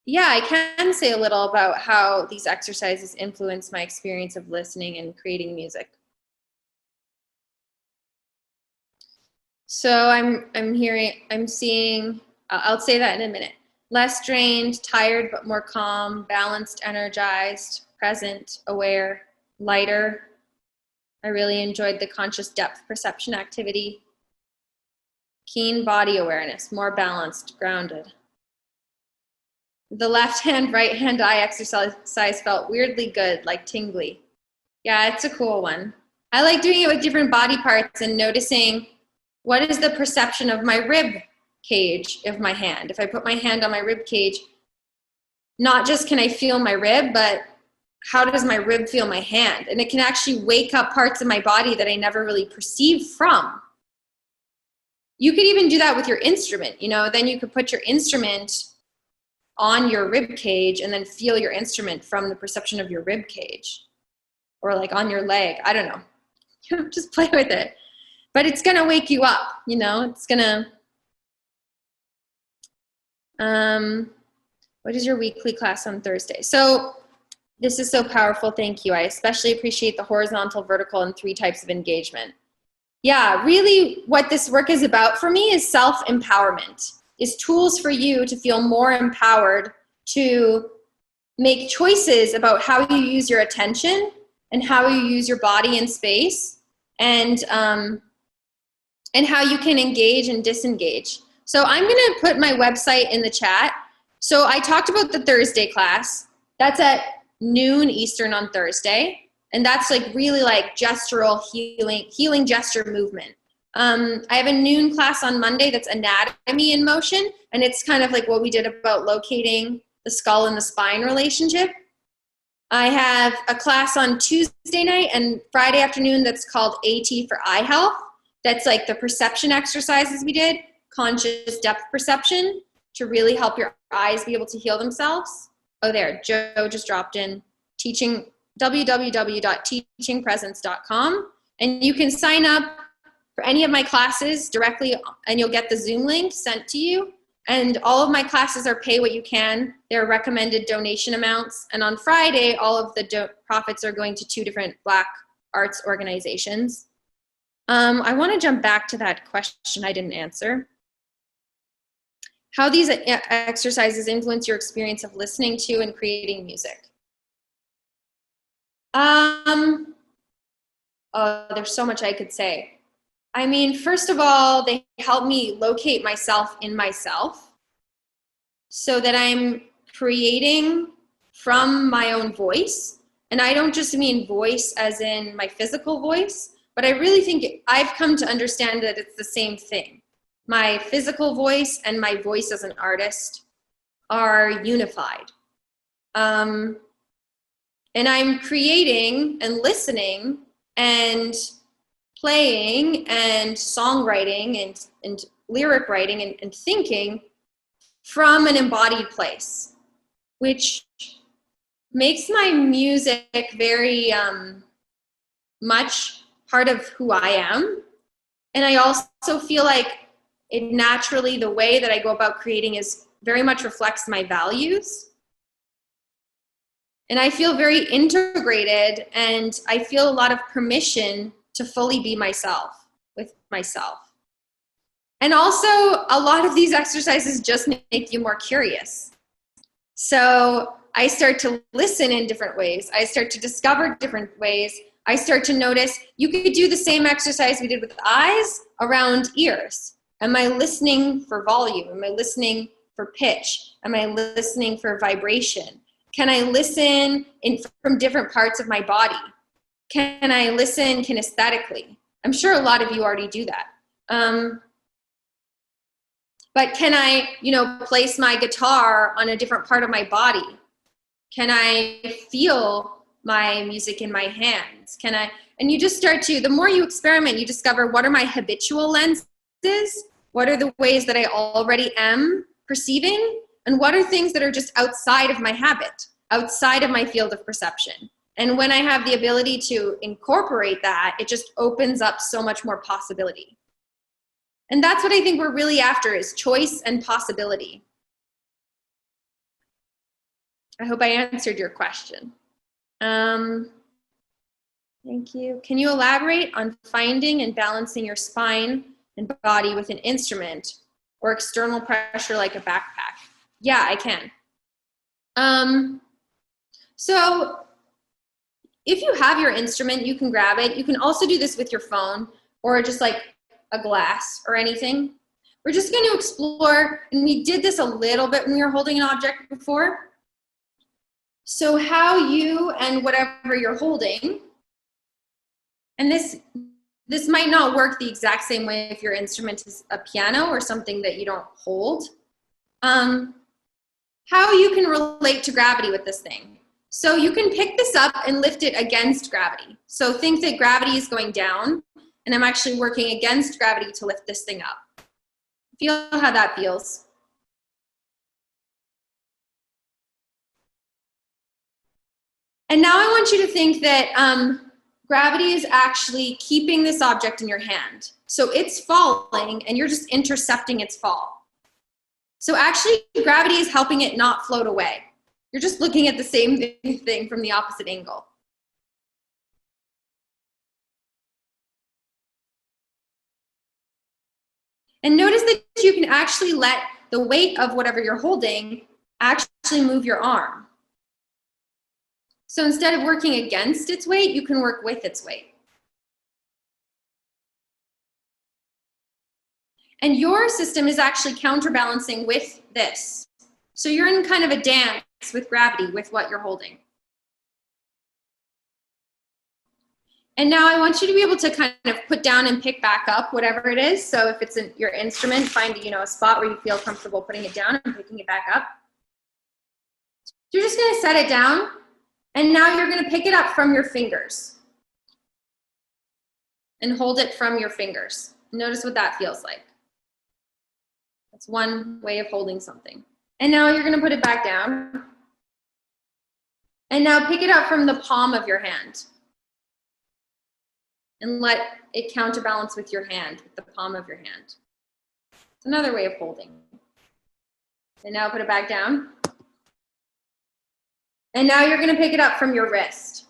S2: Yeah, I can say a little about how these exercises influence my experience of listening and creating music. So I'm seeing, I'll say that in a minute. Less drained, tired, but more calm, balanced, energized, present, aware, lighter. I really enjoyed the conscious depth perception activity. Keen body awareness, more balanced, grounded. The left hand, right hand eye exercise felt weirdly good, like tingly. Yeah, it's a cool one. I like doing it with different body parts and noticing what is the perception of my rib cage of my hand. If I put my hand on my rib cage, not just can I feel my rib, but how does my rib feel my hand? And it can actually wake up parts of my body that I never really perceived from. You could even do that with your instrument, you know, then you could put your instrument on your rib cage and then feel your instrument from the perception of your rib cage, or like on your leg. I don't know. Just play with it. But it's going to wake you up, you know, it's going to, what is your weekly class on Thursday? So this is so powerful. Thank you. I especially appreciate the horizontal, vertical, and 3 types of engagement. Yeah, really what this work is about for me is self-empowerment, is tools for you to feel more empowered to make choices about how you use your attention and how you use your body and space, and how you can engage and disengage. So I'm going to put my website in the chat. So I talked about the Thursday class. That's at noon Eastern on Thursday. And that's like really like gestural healing gesture movement. I have a noon class on Monday that's anatomy in motion. And it's kind of like what we did about locating the skull and the spine relationship. I have a class on Tuesday night and Friday afternoon that's called AT for eye health. That's like the perception exercises we did, conscious depth perception, to really help your eyes be able to heal themselves. Oh, there, Joe just dropped in, www.teachingpresence.com. And you can sign up for any of my classes directly, and you'll get the Zoom link sent to you. And all of my classes are pay what you can. They're recommended donation amounts. And on Friday, all of the profits are going to 2 different Black arts organizations. I want to jump back to that question I didn't answer. How these exercises influence your experience of listening to and creating music. Oh, there's so much I could say. I mean, first of all, they help me locate myself in myself so that I'm creating from my own voice. And I don't just mean voice as in my physical voice, but I really think I've come to understand that it's the same thing. My physical voice and my voice as an artist are unified. And I'm creating and listening and playing and songwriting and lyric writing and thinking from an embodied place, which makes my music very much part of who I am. And I also feel like it naturally, the way that I go about creating is very much reflects my values. And I feel very integrated, and I feel a lot of permission to fully be myself with myself. And also, a lot of these exercises just make you more curious. So I start to listen in different ways. I start to discover different ways. I start to notice you could do the same exercise we did with eyes around ears. Am I listening for volume? Am I listening for pitch? Am I listening for vibration? Can I listen from different parts of my body? Can I listen kinesthetically? I'm sure a lot of you already do that. But can I, place my guitar on a different part of my body? Can I feel my music in my hands? And you just start to, the more you experiment, you discover what are my habitual lenses? What are the ways that I already am perceiving? And what are things that are just outside of my habit, outside of my field of perception? And when I have the ability to incorporate that, it just opens up so much more possibility. And that's what I think we're really after, is choice and possibility. I hope I answered your question. Thank you. Can you elaborate on finding and balancing your spine and body with an instrument or external pressure like a backpack? Yeah, I can. So if you have your instrument, you can grab it. You can also do this with your phone or just like a glass or anything. We're just going to explore, and we did this a little bit when we were holding an object before. So how you and whatever you're holding, and this might not work the exact same way if your instrument is a piano or something that you don't hold. How you can relate to gravity with this thing. So you can pick this up and lift it against gravity. So think that gravity is going down, and I'm actually working against gravity to lift this thing up. Feel how that feels. And now I want you to think that gravity is actually keeping this object in your hand. So it's falling, and you're just intercepting its fall. So actually, gravity is helping it not float away. You're just looking at the same thing from the opposite angle. And notice that you can actually let the weight of whatever you're holding actually move your arm. So instead of working against its weight, you can work with its weight. And your system is actually counterbalancing with this. So you're in kind of a dance with gravity, with what you're holding. And now I want you to be able to kind of put down and pick back up whatever it is. So if it's your instrument, find a spot where you feel comfortable putting it down and picking it back up. So you're just going to set it down, and now you're going to pick it up from your fingers and hold it from your fingers. Notice what that feels like. That's one way of holding something. And now you're going to put it back down. And now pick it up from the palm of your hand. And let it counterbalance with your hand, with the palm of your hand. It's another way of holding. And now put it back down. And now you're going to pick it up from your wrist.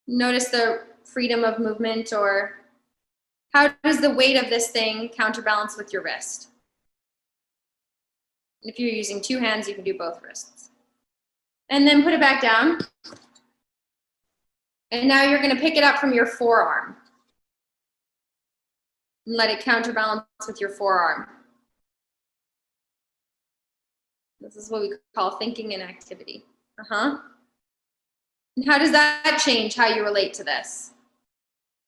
S2: Notice the freedom of movement, or how does the weight of this thing counterbalance with your wrist? If you're using two hands, you can do both wrists. And then put it back down. And now you're going to pick it up from your forearm. And let it counterbalance with your forearm. This is what we call thinking and activity. And how does that change how you relate to this?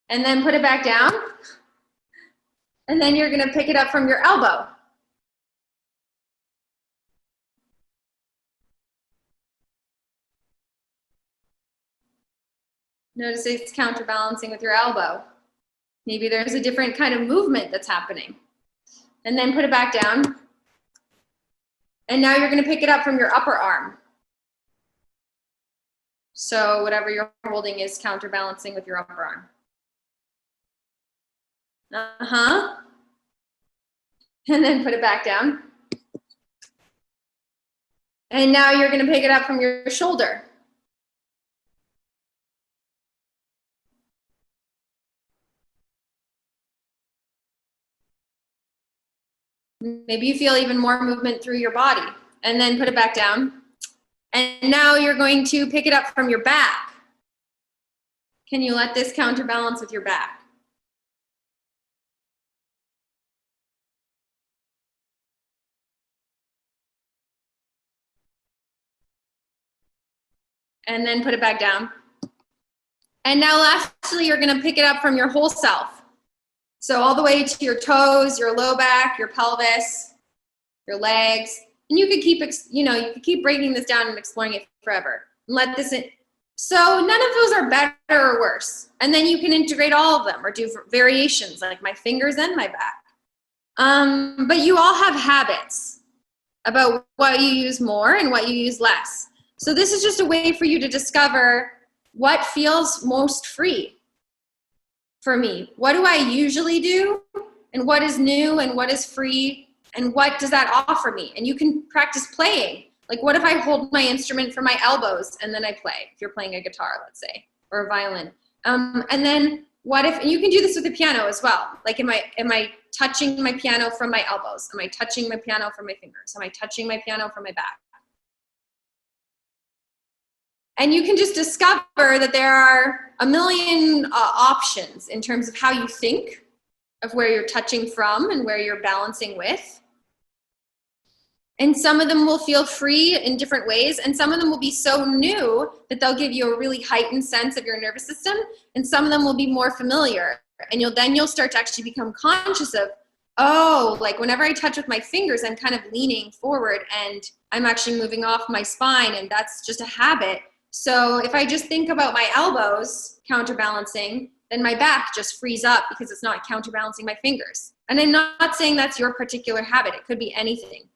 S2: And then put it back down. And then you're going to pick it up from your elbow. Notice it's counterbalancing with your elbow. Maybe there's a different kind of movement that's happening. And then put it back down. And now you're going to pick it up from your upper arm. So whatever you're holding is counterbalancing with your upper arm. And then put it back down. And now you're going to pick it up from your shoulder. Maybe you feel even more movement through your body. And then put it back down. And now you're going to pick it up from your back. Can you let this counterbalance with your back? And then put it back down. And now lastly, you're going to pick it up from your whole self. So all the way to your toes, your low back, your pelvis, your legs. And you could keep, you could keep breaking this down and exploring it forever. And let this in. So none of those are better or worse. And then you can integrate all of them or do variations like my fingers and my back. But you all have habits about what you use more and what you use less. So this is just a way for you to discover what feels most free for me. What do I usually do? And what is new and what is free? And what does that offer me? And you can practice playing. Like what if I hold my instrument for my elbows and then I play, if you're playing a guitar, let's say, or a violin. And then what if, and you can do this with the piano as well. Like am I touching my piano from my elbows? Am I touching my piano from my fingers? Am I touching my piano from my back? And you can just discover that there are a million options in terms of how you think of where you're touching from and where you're balancing with. And some of them will feel free in different ways, and some of them will be so new that they'll give you a really heightened sense of your nervous system, and some of them will be more familiar. And you'll start to actually become conscious of, oh, like whenever I touch with my fingers, I'm kind of leaning forward and I'm actually moving off my spine, and that's just a habit. So if I just think about my elbows counterbalancing, then my back just frees up because it's not counterbalancing my fingers. And I'm not saying that's your particular habit. It could be anything.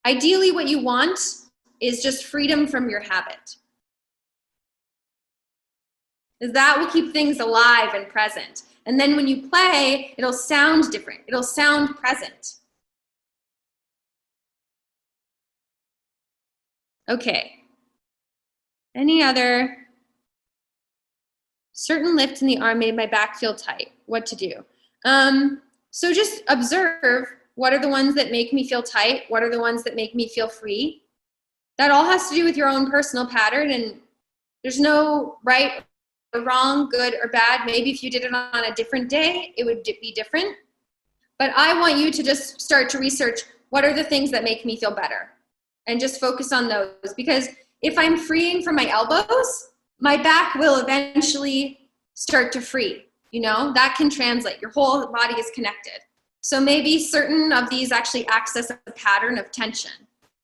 S2: Ideally, what you want is just freedom from your habit. Because that will keep things alive and present. And then when you play, it'll sound different. It'll sound present. Okay. Any other? Certain lift in the arm made my back feel tight. What to do? So just observe. What are the ones that make me feel tight? What are the ones that make me feel free? That all has to do with your own personal pattern, and there's no right or wrong, good or bad. Maybe if you did it on a different day, it would be different. But I want you to just start to research what are the things that make me feel better, and just focus on those. Because if I'm freeing from my elbows, my back will eventually start to free. You know, that can translate. Your whole body is connected. So maybe certain of these actually access a pattern of tension.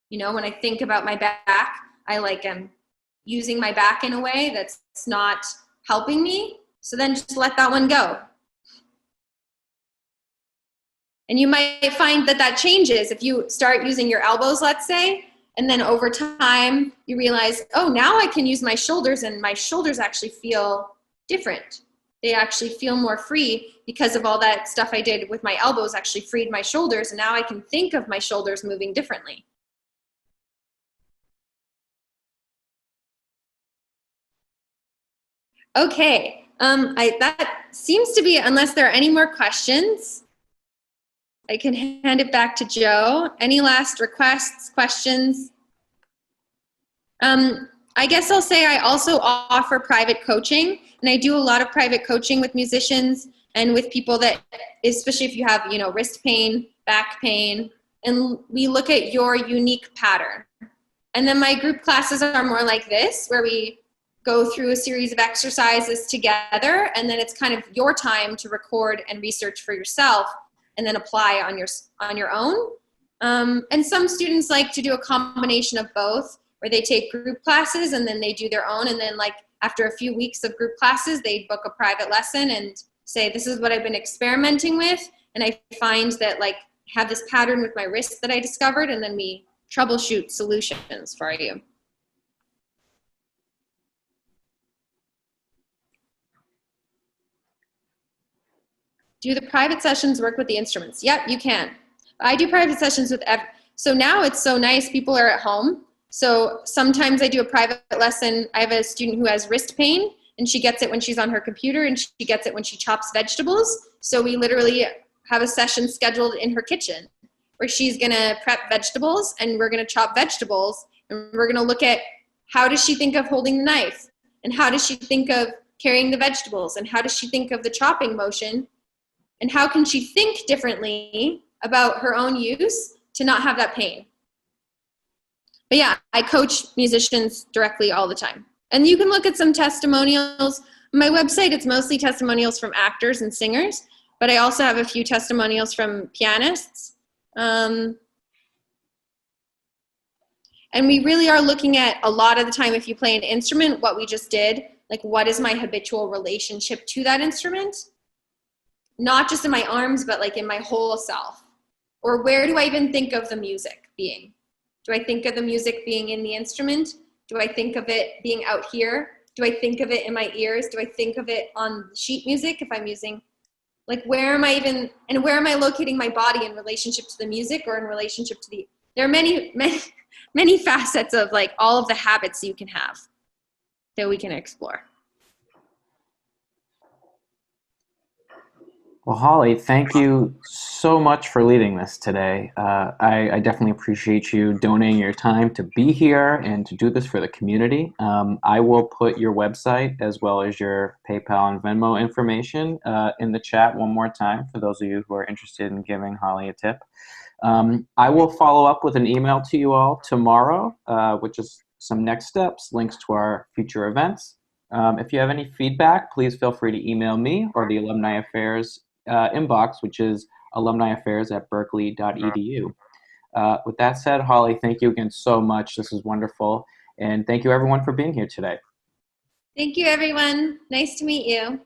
S2: You know, when I think about my back, I am using my back in a way that's not helping me. So then just let that one go. And you might find that that changes if you start using your elbows, let's say, and then over time you realize, oh, now I can use my shoulders, and my shoulders actually feel different. They actually feel more free because of all that stuff I did with my elbows actually freed my shoulders, and now I can think of my shoulders moving differently. Okay, that seems to be, unless there are any more questions, I can hand it back to Joe. Any last requests, questions? I guess I'll say I also offer private coaching, and I do a lot of private coaching with musicians and with people that, especially if you have, wrist pain, back pain, and we look at your unique pattern. And then my group classes are more like this, where we go through a series of exercises together, and then it's kind of your time to record and research for yourself, and then apply on your own. And some students like to do a combination of both, where they take group classes and then they do their own, and then after a few weeks of group classes, they book a private lesson and say, this is what I've been experimenting with, and I find that have this pattern with my wrist that I discovered, and then we troubleshoot solutions for you. Do the private sessions work with the instruments? Yep, you can. I do private sessions with so now it's so nice, people are at home. So sometimes I do a private lesson. I have a student who has wrist pain, and she gets it when she's on her computer, and she gets it when she chops vegetables. So we literally have a session scheduled in her kitchen where she's gonna prep vegetables, and we're gonna chop vegetables, and we're gonna look at how does she think of holding the knife, and how does she think of carrying the vegetables, and how does she think of the chopping motion, and how can she think differently about her own use to not have that pain. But yeah, I coach musicians directly all the time. And you can look at some testimonials. On my website, it's mostly testimonials from actors and singers, but I also have a few testimonials from pianists. And we really are looking at, a lot of the time, if you play an instrument, what we just did, like what is my habitual relationship to that instrument? Not just in my arms, but like in my whole self. Or where do I even think of the music being? Do I think of the music being in the instrument? Do I think of it being out here? Do I think of it in my ears? Do I think of it on sheet music if I'm using, like where am I even, and where am I locating my body in relationship to the music or in relationship to the, there are many facets of like all of the habits you can have that we can explore.
S1: Well, Holly, thank you so much for leading this today. I definitely appreciate you donating your time to be here and to do this for the community. I will put your website as well as your PayPal and Venmo information in the chat one more time for those of you who are interested in giving Holly a tip. I will follow up with an email to you all tomorrow, which is some next steps, links to our future events. If you have any feedback, please feel free to email me or the Alumni Affairs inbox, which is alumniaffairs@berklee.edu. With that said, Holly, thank you again so much. This is wonderful. And thank you everyone for being here today.
S2: Thank you, everyone. Nice to meet you.